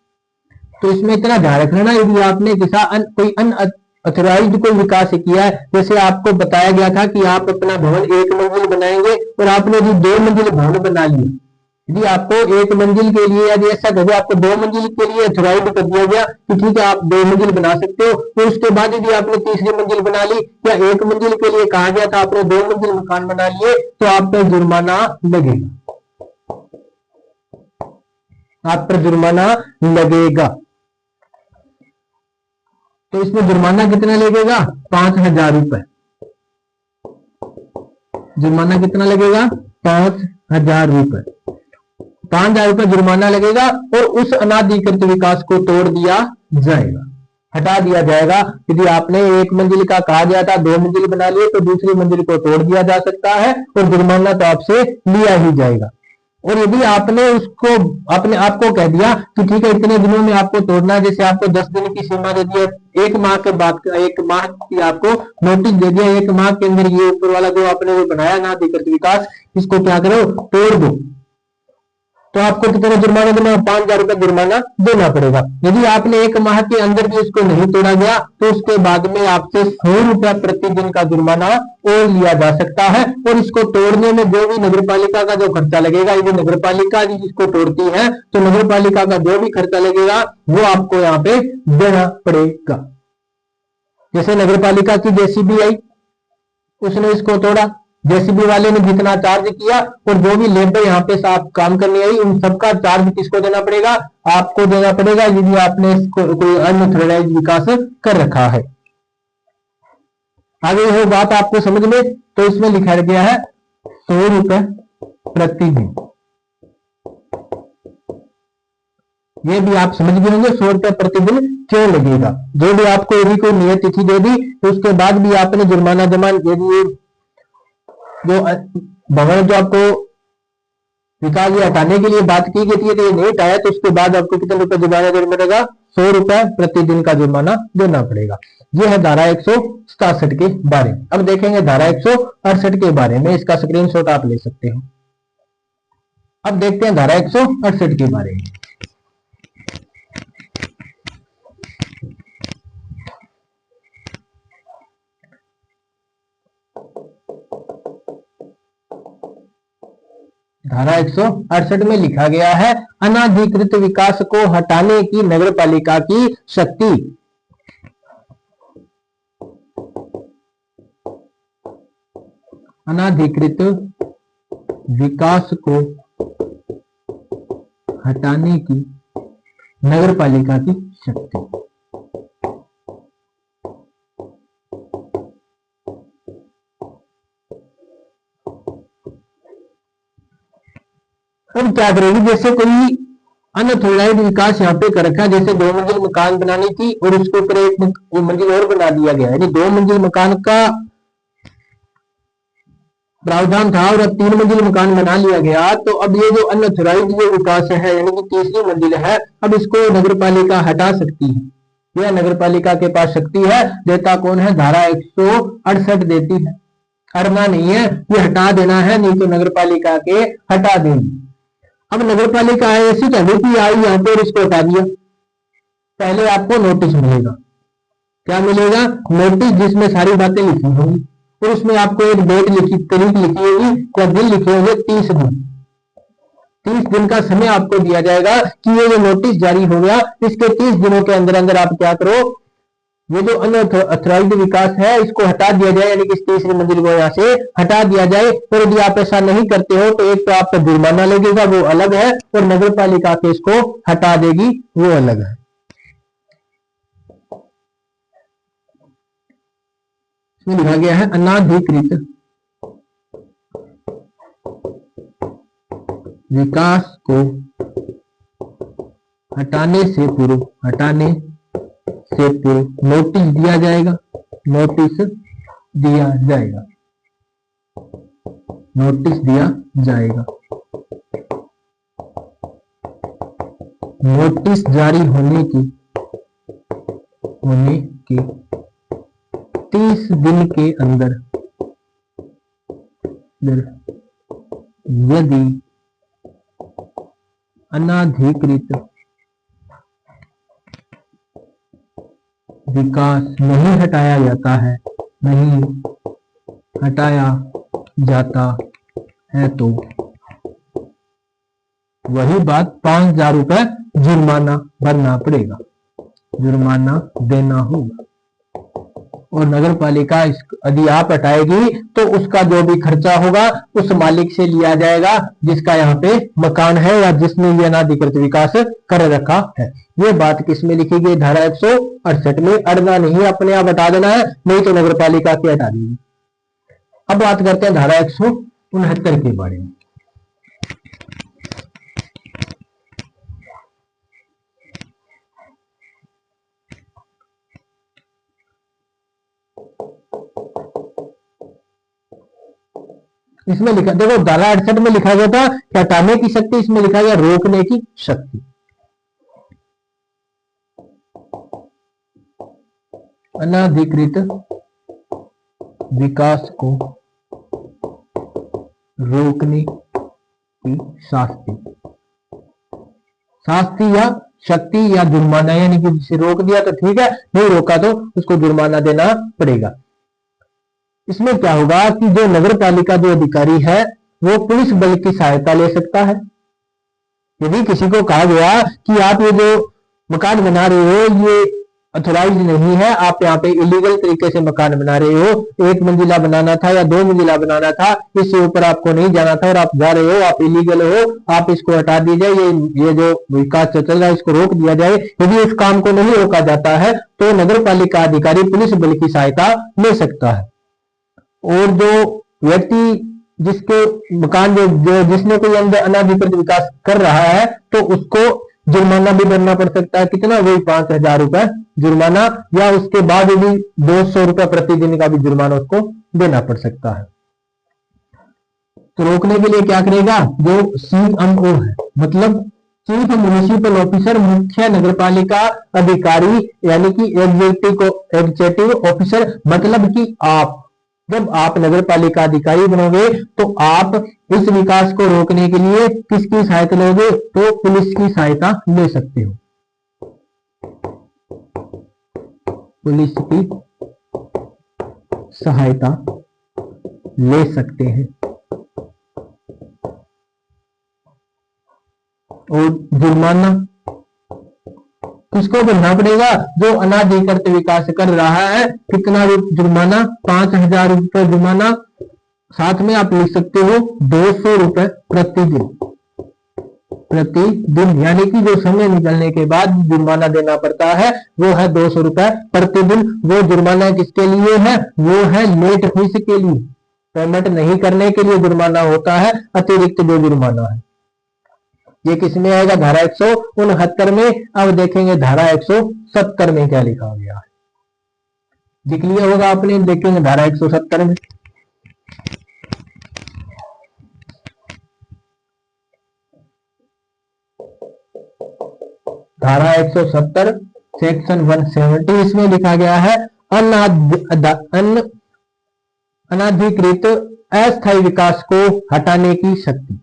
तो इसमें इतना ध्यान रखना, यदि आपने कोई अनऑथराइज्ड कोई विकास किया है, जैसे आपको बताया गया था कि आप अपना भवन 1 मंजिल बनाएंगे और आपने यदि 2 मंजिल भवन बना लिया, यदि आपको 1 मंजिल के लिए यदि ऐसा कर दिया, आपको 2 मंजिल के लिए अथॉराइज कर दिया गया कि ठीक है आप 2 मंजिल बना सकते हो, तो उसके बाद यदि आपने तीसरी मंजिल बना ली या 1 मंजिल के लिए कहा गया था आपने 2 मंजिल मकान बना लिए, तो आप पर जुर्माना लगेगा, आप पर जुर्माना लगेगा। तो इसमें जुर्माना कितना लगेगा? 5,000 रुपए। जुर्माना कितना लगेगा? 5,000 रुपए। 5,000 रुपए जुर्माना लगेगा और उस अनाधिकृत विकास को तोड़ दिया जाएगा, हटा दिया जाएगा। यदि आपने 1 मंजिल का कहा गया था 2 मंजिल बना लिए, तो दूसरी मंजिल को तोड़ दिया जा सकता है और जुर्माना तो आपसे लिया ही जाएगा। और यदि आपने उसको अपने आपको कह दिया कि ठीक है इतने दिनों में आपको तोड़ना है, जैसे आपको 10 दिन की सीमा दे दी है, 1 माह के बाद 1 माह की आपको नोटिस दे दिया, 1 माह के अंदर ये ऊपर वाला जो आपने वो बनाया ना अधिकृत विकास, इसको क्या करो, तोड़ दो, तो आपको कितना जुर्माना देना? 5,000 रुपए जुर्माना देना पड़ेगा। यदि आपने 1 माह के अंदर भी इसको नहीं तोड़ा गया, तो उसके बाद में आपसे 100 रुपया प्रतिदिन का जुर्माना और लिया जा सकता है। और इसको तोड़ने में जो भी नगर पालिका का जो खर्चा लगेगा, यदि नगर पालिका इसको तोड़ती है तो नगर पालिका का जो भी खर्चा लगेगा वो आपको यहाँ पे देना पड़ेगा। जैसे नगर पालिका की जेसीबी आई, उसने इसको तोड़ा, जेसीबी वाले ने जितना चार्ज किया और जो भी लेबर यहाँ पे साफ काम करने आई, उन सबका चार्ज किसको देना पड़ेगा? आपको देना पड़ेगा, यदि आपने इसको कोई अनऑथराइज्ड विकास कर रखा है। आगे वो बात आपको समझ में, तो इसमें लिखा गया है 100 रुपए प्रतिदिन। ये भी आप समझ गए होंगे 100 रुपए प्रतिदिन क्यों लगेगा। जो भी आपको यदि कोई नियत तिथि दे दी, तो उसके बाद भी आपने जुर्माना जमा, यदि जो भवन जो आपको विकास हटाने के लिए बात की गई थी, तो ये नहीं हटाया, तो उसके बाद आपको कितने रुपए जुर्माना देना पड़ेगा? 100 रुपए प्रतिदिन का जुर्माना देना पड़ेगा। ये है धारा 167 के बारे में। अब देखेंगे धारा 168 के बारे में, इसका स्क्रीनशॉट आप ले सकते हो। अब देखते हैं धारा 168 के बारे में। धारा 168 में लिखा गया है, अनाधिकृत विकास को हटाने की नगर पालिका की शक्ति। अनाधिकृत विकास को हटाने की नगर पालिका की शक्ति। अब क्या करेगी, जैसे कोई अनऑथराइज्ड विकास यहाँ पे कर रखा है, जैसे 2 मंजिल मकान बनानी थी और उसके ऊपर 1 मंजिल और बना दिया गया, यानी 2 मंजिल मकान का प्रावधान था और अब 3 मंजिल मकान बना लिया गया। तो अब ये जो अनऑथराइज्ड जो विकास है, यानी कि तीसरी मंजिल है, अब इसको नगर पालिका हटा सकती है। यह नगर पालिका के पास शक्ति है। देता कौन है? धारा 168 देती है। करना नहीं है, ये हटा देना है, नहीं तो नगर पालिका के हटा देंगे। अब नगर पालिका ऐसी कभी आई यहाँ पे और इसको हटा दिया, पहले आपको नोटिस मिलेगा। क्या मिलेगा? नोटिस, जिसमें सारी बातें लिखी होंगी और उसमें आपको एक डेट लिखी, तारीख लिखी होगी या दिन लिखे होंगे, 30 दिन। 30 दिन का समय आपको दिया जाएगा कि ये जो नोटिस जारी हो गया, इसके 30 दिनों के अंदर अंदर आप क्या करो, ये जो अनऑथराइज्ड विकास है इसको हटा दिया जाए, यानी कि इस तीसरी मंजिल को यहाँ से हटा दिया जाए। और यदि आप ऐसा नहीं करते हो तो एक तो आपका जुर्माना लगेगा, वो अलग है, और नगर पालिका के इसको हटा देगी, वो अलग है। इसमें लिखा गया है, अनाधिकृत विकास को हटाने से पूर्व नोटिस दिया जाएगा, नोटिस दिया जाएगा, नोटिस दिया जाएगा। नोटिस जारी होने की 30 दिन के अंदर यदि अनाधिकृत विकास नहीं हटाया जाता है तो वही बात 5,000 रुपए जुर्माना भरना पड़ेगा, जुर्माना देना होगा। और नगर पालिका यदि आप हटाएगी तो उसका जो भी खर्चा होगा उस मालिक से लिया जाएगा जिसका यहाँ पे मकान है या जिसने ये अनाधिकृत विकास कर रखा है। ये बात किसमें लिखी गई? धारा 168 में। अड़ना नहीं, अपने आप हटा देना है, नहीं तो नगर पालिका की हटा देगी। अब बात करते हैं धारा 169 के बारे में। इसमें लिखा, देखो धारा 68 में लिखा गया था कि हटाने की शक्ति, इसमें लिखा गया रोकने की शक्ति। अनाधिकृत विकास को रोकने की शास्ति या शक्ति या जुर्माना, यानी कि जिसे रोक दिया तो ठीक है, नहीं रोका तो उसको जुर्माना देना पड़ेगा। इसमें क्या होगा कि जो नगर पालिका जो अधिकारी है वो पुलिस बल की सहायता ले सकता है। यदि किसी को कहा गया कि आप ये जो मकान बना रहे हो ये अथोराइज नहीं है, आप यहाँ पे इलीगल तरीके से मकान बना रहे हो, 1 मंजिला बनाना था या 2 मंजिला बनाना था, इससे ऊपर आपको नहीं जाना था और आप जा रहे हो, आप इलीगल हो, आप इसको हटा दीजिए, ये जो विकास चल रहा है इसको रोक दिया जाए। यदि उस काम को नहीं रोका जाता है तो नगर पालिका अधिकारी पुलिस बल की सहायता ले सकता है। और जो व्यक्ति जिसके मकान जो जिसने कोई अनाधिकृत विकास कर रहा है तो उसको जुर्माना भी भरना पड़ सकता है। कितना? वही 5,000 रुपए जुर्माना, या उसके बाद भी 200 रुपए प्रतिदिन का भी जुर्माना उसको देना पड़ सकता है। तो रोकने के लिए क्या करेगा? जो CMO है, मतलब चीफ म्युनिसिपल ऑफिसर, मुख्य नगर पालिका अधिकारी, यानी कि एग्जीक्यूटिव ऑफिसर, मतलब कि आप जब आप नगर पालिका अधिकारी बनोगे तो आप इस विकास को रोकने के लिए किसकी सहायता लोगे? तो पुलिस की सहायता ले सकते हो, पुलिस की सहायता ले सकते हैं। और जुर्माना किसको भरना पड़ेगा? जो अनाधिकृत विकास कर रहा है। कितना जुर्माना? 5,000 रुपए जुर्माना, साथ में आप लिख सकते हो 200 रुपए प्रतिदिन, यानी कि जो समय निकलने के बाद जुर्माना देना पड़ता है वो है 200 रुपए प्रतिदिन। वो जुर्माना किसके लिए है? वो है लेट फीस के लिए, पेमेंट नहीं करने के लिए जुर्माना होता है, अतिरिक्त जो जुर्माना है। ये किसमें आएगा? धारा 169 में। अब देखेंगे धारा 170 में क्या लिखा गया है, लिख लिया होगा आपने, देखेंगे धारा 170 में। धारा 170 सेक्शन 170, इसमें लिखा गया है अनाधिकृत अस्थायी विकास को हटाने की शक्ति।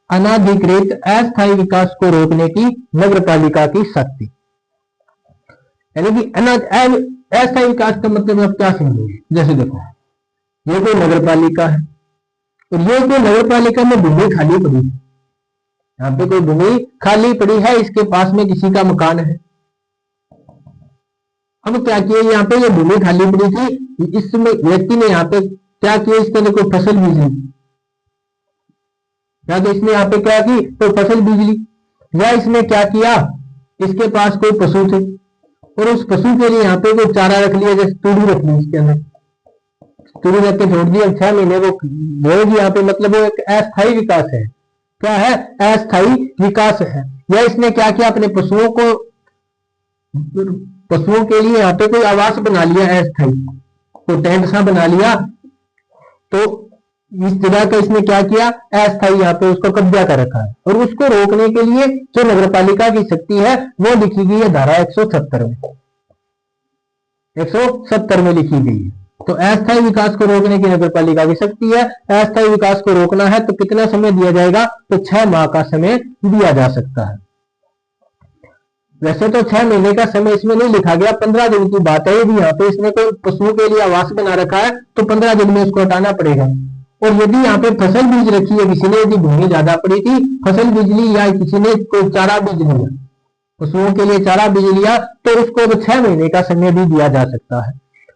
अनाधिकृत अस्थायी विकास को रोकने की नगर पालिका की शक्ति। यानी कि अस्थायी विकास का मतलब आप क्या समझोगे? जैसे देखो, ये कोई नगर पालिका है और ये कोई नगर पालिका में भूमि खाली पड़ी है, यहाँ पे कोई भूमि खाली पड़ी है, इसके पास में किसी का मकान है। अब क्या किया, यहाँ पे ये भूमि खाली पड़ी थी, इसमें व्यक्ति ने यहाँ पे क्या किया, इसके लिए कोई फसल बीज ली, या तो इसने यहाँ पे क्या की, तो फसल बीज ली, या इसने क्या किया, इसके पास कोई पशु थे और उस पशु के लिए यहाँ पे कोई चारा रख लिया, जैसे तूड़ी रख ली, इसके अंदर तूड़ी रख के छोड़ दिया, 6 महीने वो बोएगी यहाँ पे, मतलब वो एक अस्थायी विकास है। क्या है? अस्थायी विकास है। या इसने क्या किया, अपने पशुओं के लिए यहाँ पे कोई आवास बना लिया अस्थायी, तो टेंट सा बना लिया, तो इस जगह का इसने क्या किया, अस्थायी यहाँ पे उसको कब्जा कर रखा है। और उसको रोकने के लिए जो नगरपालिका की शक्ति है वो लिखी गई है धारा 170 में, 170 में लिखी गई है। तो अस्थायी विकास को रोकने की नगरपालिका की शक्ति है। अस्थायी विकास को रोकना है तो कितना समय दिया जाएगा, तो 6 माह का समय दिया जा सकता है। वैसे तो 6 महीने का समय इसमें नहीं लिखा गया, 15 दिन की बात है। यदि यहाँ पे इसने कोई पशुओं के लिए आवास बना रखा है तो 15 दिन में उसको हटाना पड़ेगा। और यदि यहाँ पे फसल बीज रखी है किसी ने, यदि भूमि ज्यादा पड़ी थी, फसल बीज ली, या किसी ने कोई चारा बीज लिया, पशुओं के लिए चारा बीज लिया, तो उसको 6 महीने का समय भी दिया जा सकता है।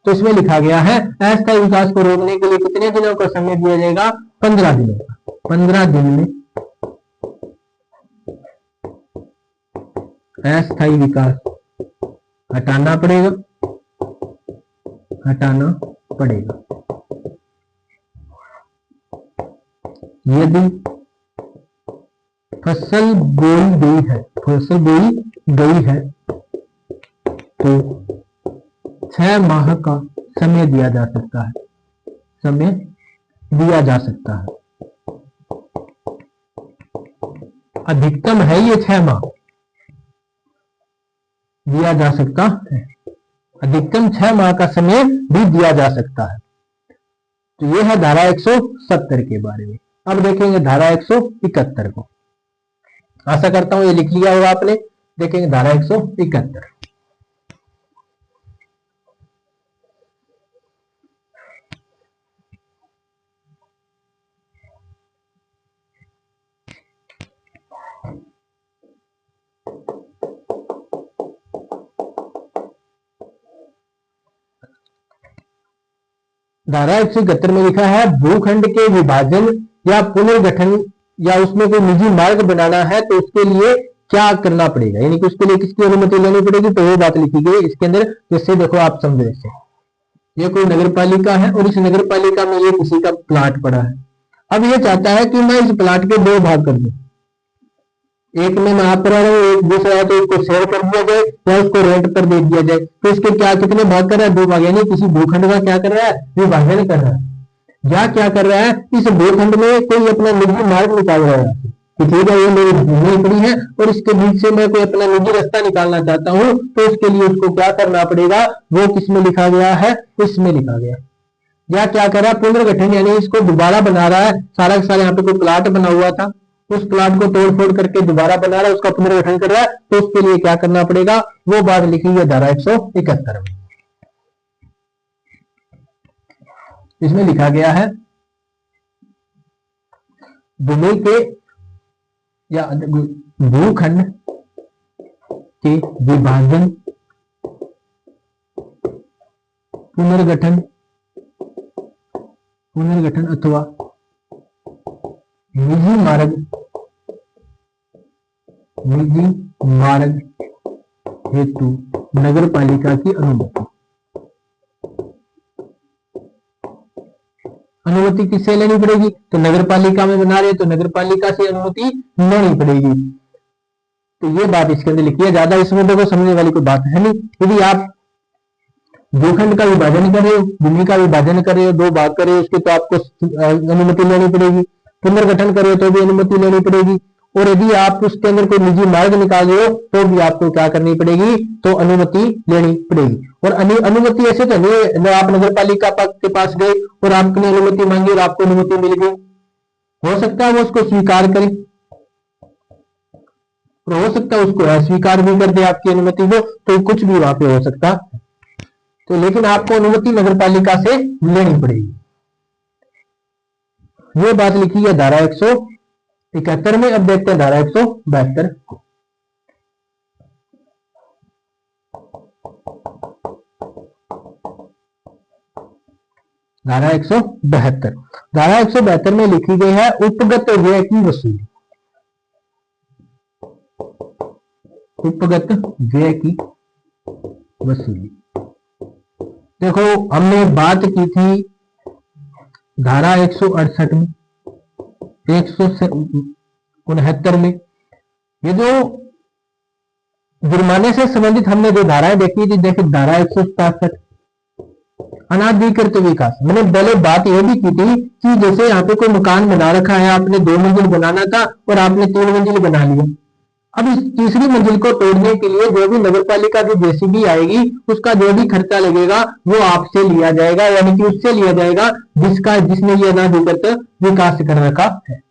तो इसमें लिखा गया है अस्थायी विकास को रोकने के लिए कितने दिनों का समय दिया जाएगा, 15 दिनों का। 15 दिन में अस्थायी विकास हटाना पड़ेगा, हटाना पड़ेगा। यदि फसल बोई गई है, फसल बोई गई है, तो 6 माह का समय दिया जा सकता है, समय दिया जा सकता है। अधिकतम है ये 6 माह दिया जा सकता है, अधिकतम 6 माह का समय भी दिया जा सकता है। तो ये है धारा 170 के बारे में। अब देखेंगे धारा 171 को। आशा करता हूं ये लिख लिया होगा आपने। देखेंगे धारा 171। धारा 171 में लिखा है भूखंड के विभाजन या पुनर्गठन या उसमें कोई निजी मार्ग बनाना है तो उसके लिए क्या करना पड़ेगा, यानी कि उसके लिए किसकी अनुमति लेनी पड़ेगी। तो वो बात लिखी गई इसके अंदर। जैसे देखो आप समझो, ये कोई नगर पालिका है और इस नगर पालिका में ये किसी का प्लाट पड़ा है। अब ये चाहता है कि मैं इस प्लाट के 2 भाग कर दूं, एक में मैं आप करा रहा हूँ, एक दूसरा है तो इसको शेयर कर दिया जाए या उसको रेंट पर दे दिया जाए। तो इसके क्या कितने भाग कर रहा है, 2 भाग, यानी किसी भूखंड का क्या कर रहा है, विभाजन कर रहा है। या क्या कर रहा है, इस भूखंड में कोई अपना निजी मार्ग निकाल रहा है कि ठीक है ये मेरी भूमि पड़ी है और इसके बीच से मैं कोई अपना निजी रास्ता निकालना चाहता हूं, तो उसके लिए उसको क्या करना पड़ेगा, वो किसमें लिखा गया है, इसमें लिखा गया। या क्या कर रहा है, पुनर्गठन, यानी इसको दोबारा बना रहा है। सारा का सारा यहाँ पे कोई प्लाट बना हुआ था, उस प्लाट को तोड़ फोड़ करके दोबारा बना रहा है, उसका पुनर्गठन कर रहा है, तो उसके लिए क्या करना पड़ेगा, वो बात लिखी है धारा 171 में। इसमें लिखा गया है भूमि के या भूखंड के विभाजन, पुनर्गठन अथवा निजी मार्ग हेतु नगर पालिका की अनुमति किससे लेनी पड़ेगी, तो नगर पालिका में बना रहे तो नगर पालिका से अनुमति लेनी पड़ेगी। तो ये बात इसके अंदर लिखी है। ज्यादा इसमें देखो समझने वाली कोई बात है नहीं। यदि आप भूखंड का विभाजन कर रहे हो, भूमि का विभाजन कर रहे हो, 2 भाग कर रहे हो, उसके तो आपको अनुमति लेनी पड़ेगी। पुनर्गठन कर रहे हो तो भी अनुमति लेनी पड़ेगी। और यदि आप उसके अंदर कोई निजी मार्ग निकाल रहे हो तो भी आपको क्या करनी पड़ेगी, तो अनुमति लेनी पड़ेगी। और अनुमति ऐसे तो नहीं आप नगर पालिका के पास गए और आपने अनुमति मांगी और आपको अनुमति मिल गई, हो सकता है वो उसको स्वीकार करे और हो सकता है उसको अस्वीकार भी कर दे आपकी अनुमति को, तो कुछ भी वहां पे हो सकता। तो लेकिन आपको अनुमति नगर पालिका से लेनी पड़ेगी। ये बात लिखी है धारा 171 में। अब देखते हैं धारा 172 को। धारा 172, धारा 172 में लिखी गई है उपगत व्यय की वसूली। उपगत व्यय की वसूली, देखो हमने बात की थी धारा 168 में, 169 में ये जो जुर्माने से संबंधित हमने जो धाराएं देखी थी, देखिए धारा 167 अनाधिकृत विकास। मैंने पहले बात यह भी की थी कि जैसे यहाँ पे कोई मकान बना रखा है, आपने 2 मंजिल बनाना था और आपने 3 मंजिल बना लिया। अब इस तीसरी मंजिल को तोड़ने के लिए जो भी नगर पालिका की जेसीबी आएगी, उसका जो भी खर्चा लगेगा वो आपसे लिया जाएगा, यानी कि उससे लिया जाएगा जिसने ये अनाधिकृत विकास कर रखा है।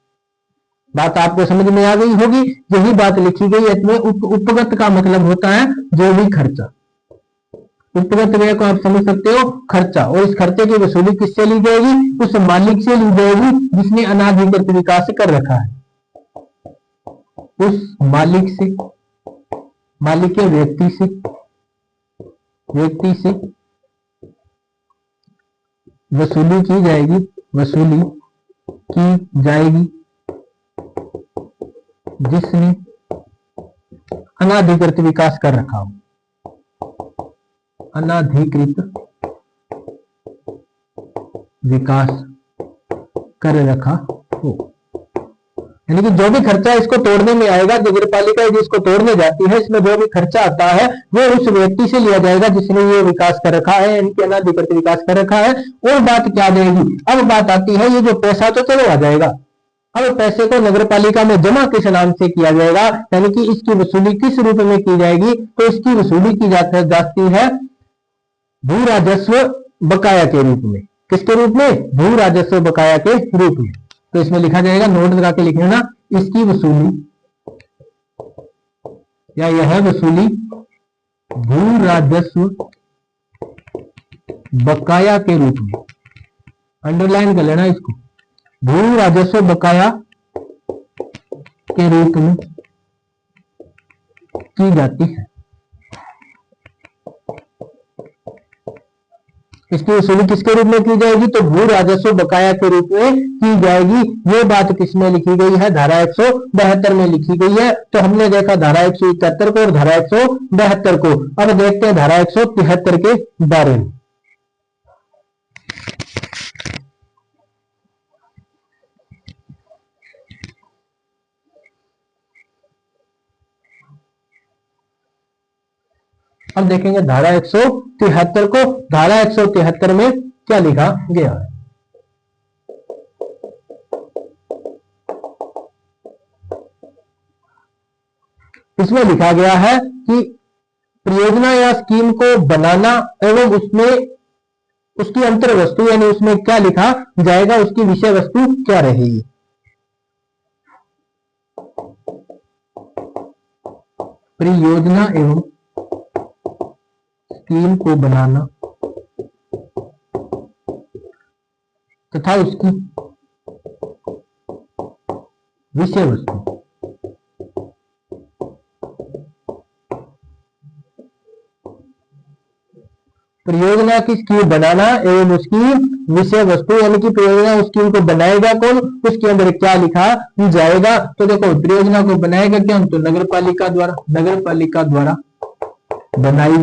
बात आपको समझ में आ गई होगी। यही बात लिखी गई है इसमें। उपगत का मतलब होता है जो भी खर्चा, उपगत व्यय को आप समझ सकते हो खर्चा, और इस खर्चे की वसूली किससे ली जाएगी? उस मालिक से ली जाएगी जिसने अनाधिकृत विकास कर रखा है। उस मालिक से, मालिक या व्यक्ति से वसूली की जाएगी, वसूली की जाएगी जिसने अनाधिकृत विकास कर रखा हो, अनाधिकृत विकास कर रखा हो। यानी कि जो भी खर्चा इसको तोड़ने में आएगा, नगर पालिका जिसको तोड़ने जाती है, इसमें जो भी खर्चा आता है वो उस व्यक्ति से लिया जाएगा जिसने ये विकास कर रखा है, यानी कि अनाधिकृत विकास कर रखा है। और बात क्या देगी? अब बात आती है ये जो पैसा तो चलो आ जाएगा, अब पैसे को नगर पालिका में जमा किस नाम से किया जाएगा, यानी कि इसकी वसूली किस रूप में की जाएगी? तो इसकी वसूली की जाती है भू राजस्व बकाया के रूप में। किसके रूप में? भू राजस्व बकाया के रूप में। तो इसमें लिखा जाएगा, नोट लगा के लिख लेना, इसकी वसूली या यह वसूली भू राजस्व बकाया के रूप में, अंडरलाइन कर लेना इसको, भू राजस्व बकाया के रूप में की जाती है। इसकी वसूली किसके रूप में की जाएगी? तो भू राजस्व बकाया के रूप में की जाएगी। ये बात किसमें लिखी गई है? धारा 172 में लिखी गई है। तो हमने देखा धारा 171 को और धारा 172 को। अब देखते हैं धारा 173 के बारे में। अब देखेंगे धारा 173 को। धारा 173 में क्या लिखा गया है? इसमें लिखा गया है कि परियोजना या स्कीम को बनाना एवं उसमें उसकी अंतर वस्तु, यानी उसमें क्या लिखा जाएगा, उसकी विषय वस्तु क्या रहेगी। परियोजना एवं स्कीम को बनाना तथा उसकी विषय वस्तु। परियोजना की स्कीम बनाना एवं उसकी विषय वस्तु, यानी कि परियोजना स्कीम को बनाएगा कौन, उसके अंदर क्या लिखा जाएगा। तो देखो, परियोजना को बनाएगा क्या? तो नगर पालिका द्वारा बनाई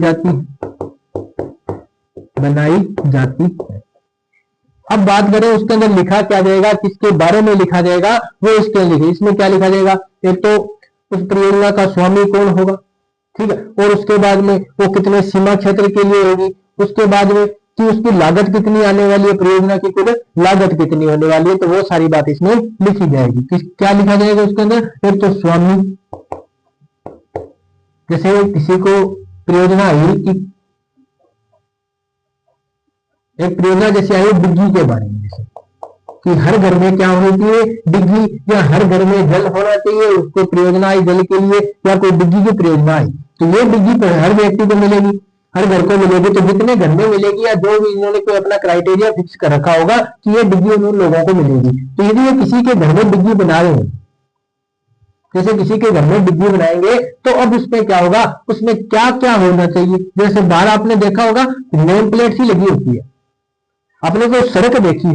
जाती है। अब बात करें उसके अंदर लिखा क्या जाएगा, किसके बारे में लिखा जाएगा, वो इसके लिखे। इसमें क्या लिखा जाएगा? एक तो उस परियोजना का स्वामी कौन होगा, ठीक है, और उसके बाद में वो कितने सीमा क्षेत्र के लिए होगी, उसके बाद में कि उसकी लागत कितनी आने वाली है, परियोजना की कुल लागत कितनी होने वाली है। तो वो सारी बात इसमें लिखी जाएगी। क्या लिखा जाएगा उसके अंदर? एक तो स्वामी, जैसे किसी को परियोजना आई कि एक परियोजना जैसे आई डिग्गी के बारे में, जैसे कि हर घर में क्या होनी चाहिए, डिग्गी, या हर घर में जल होना चाहिए, उसको परियोजना आई जल के लिए, या कोई डिग्गी की परियोजना आई, तो ये डिग्गी पर हर व्यक्ति को मिलेगी, हर घर को मिलेगी। तो जितने घर में मिलेगी, या जो भी इन्होंने कोई अपना क्राइटेरिया फिक्स कर रखा होगा कि ये डिग्गी उन लोगों को मिलेगी। तो यदि ये किसी के घर में डिग्गी बना रहे हैं, जैसे किसी के घर में डिग्गी बनाएंगे, तो अब उसमें क्या होगा, उसमें क्या क्या होना चाहिए। जैसे बाहर आपने देखा होगा नेम प्लेट सी लगी होती है, आपने कोई सड़क देखी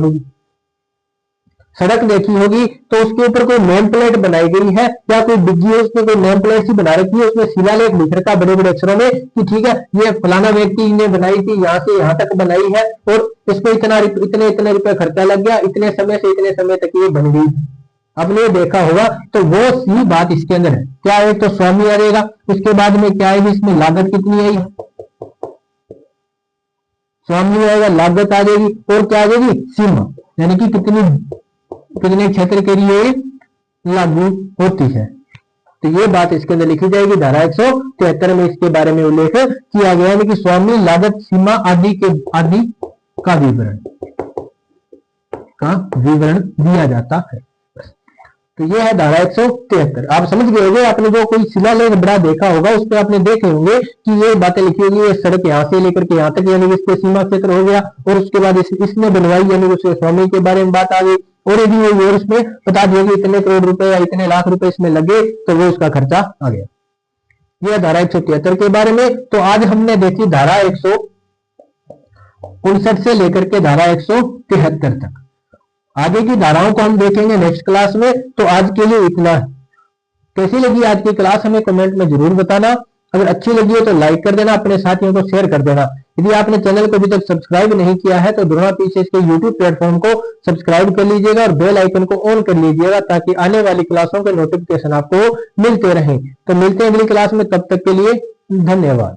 होगी, तो उसके ऊपर कोई नेम प्लेट बनाई गई है, या कोई डिग्गी है उसमें कोई नेम प्लेट सी बना रखी है, उसमें शिलालेख लिख रखा बड़े बड़े अक्षरों में कि ठीक है ये फलाना व्यक्ति ने बनाई थी, यहाँ से यहाँ तक बनाई है, और इस पे इतने रुपए खर्चा लग गया, इतने समय से इतने समय तक ये बन गई। आपने देखा होगा, तो वो सी बात इसके अंदर है। क्या है, तो स्वामी आ जाएगा, उसके बाद में क्या आएगी, इसमें लागत कितनी आई, स्वामी आएगा, लागत आ जाएगी, और क्या आ जाएगी, सीमा, यानी कि कितने क्षेत्र के लिए लागू होती है। तो ये बात इसके अंदर लिखी जाएगी। धारा 173 में इसके बारे में उल्लेख किया गया है कि स्वामी लागत सीमा आदि का विवरण दिया जाता है। तो ये है धारा 173। आप समझ गए होंगे, आपने जो कोई शिलालेख बड़ा देखा होगा उस पर आपने देखे होंगे कि ये बातें लिखी होगी, ये सड़क यहाँ से लेकर के यहाँ तक, यानी कि इसके सीमा क्षेत्र हो गया, और उसके बाद इसने बनवाई, यानी कि उसके स्वामी के बारे में बात आ गई, और यदि वो और उसमें बता दिया कि इतने करोड़ रुपए या इतने लाख रुपए इसमें लगे, तो वो उसका खर्चा आ गया। यह धारा 173 के बारे में। तो आज हमने देखी धारा 159 से लेकर के धारा 173 तक। आगे की धाराओं को हम देखेंगे नेक्स्ट क्लास में। तो आज के लिए इतना है। कैसी लगी आज की क्लास हमें कमेंट में जरूर बताना। अगर अच्छी लगी हो तो लाइक कर देना, अपने साथियों को शेयर कर देना। यदि आपने चैनल को अभी तक सब्सक्राइब नहीं किया है तो दोनों पीछे इसके यूट्यूब प्लेटफॉर्म को सब्सक्राइब कर लीजिएगा और बेल आइकन को ऑन कर लीजिएगा, ताकि आने वाली क्लासों के नोटिफिकेशन आपको मिलते रहें। तो मिलते हैं अगली क्लास में, तब तक के लिए धन्यवाद।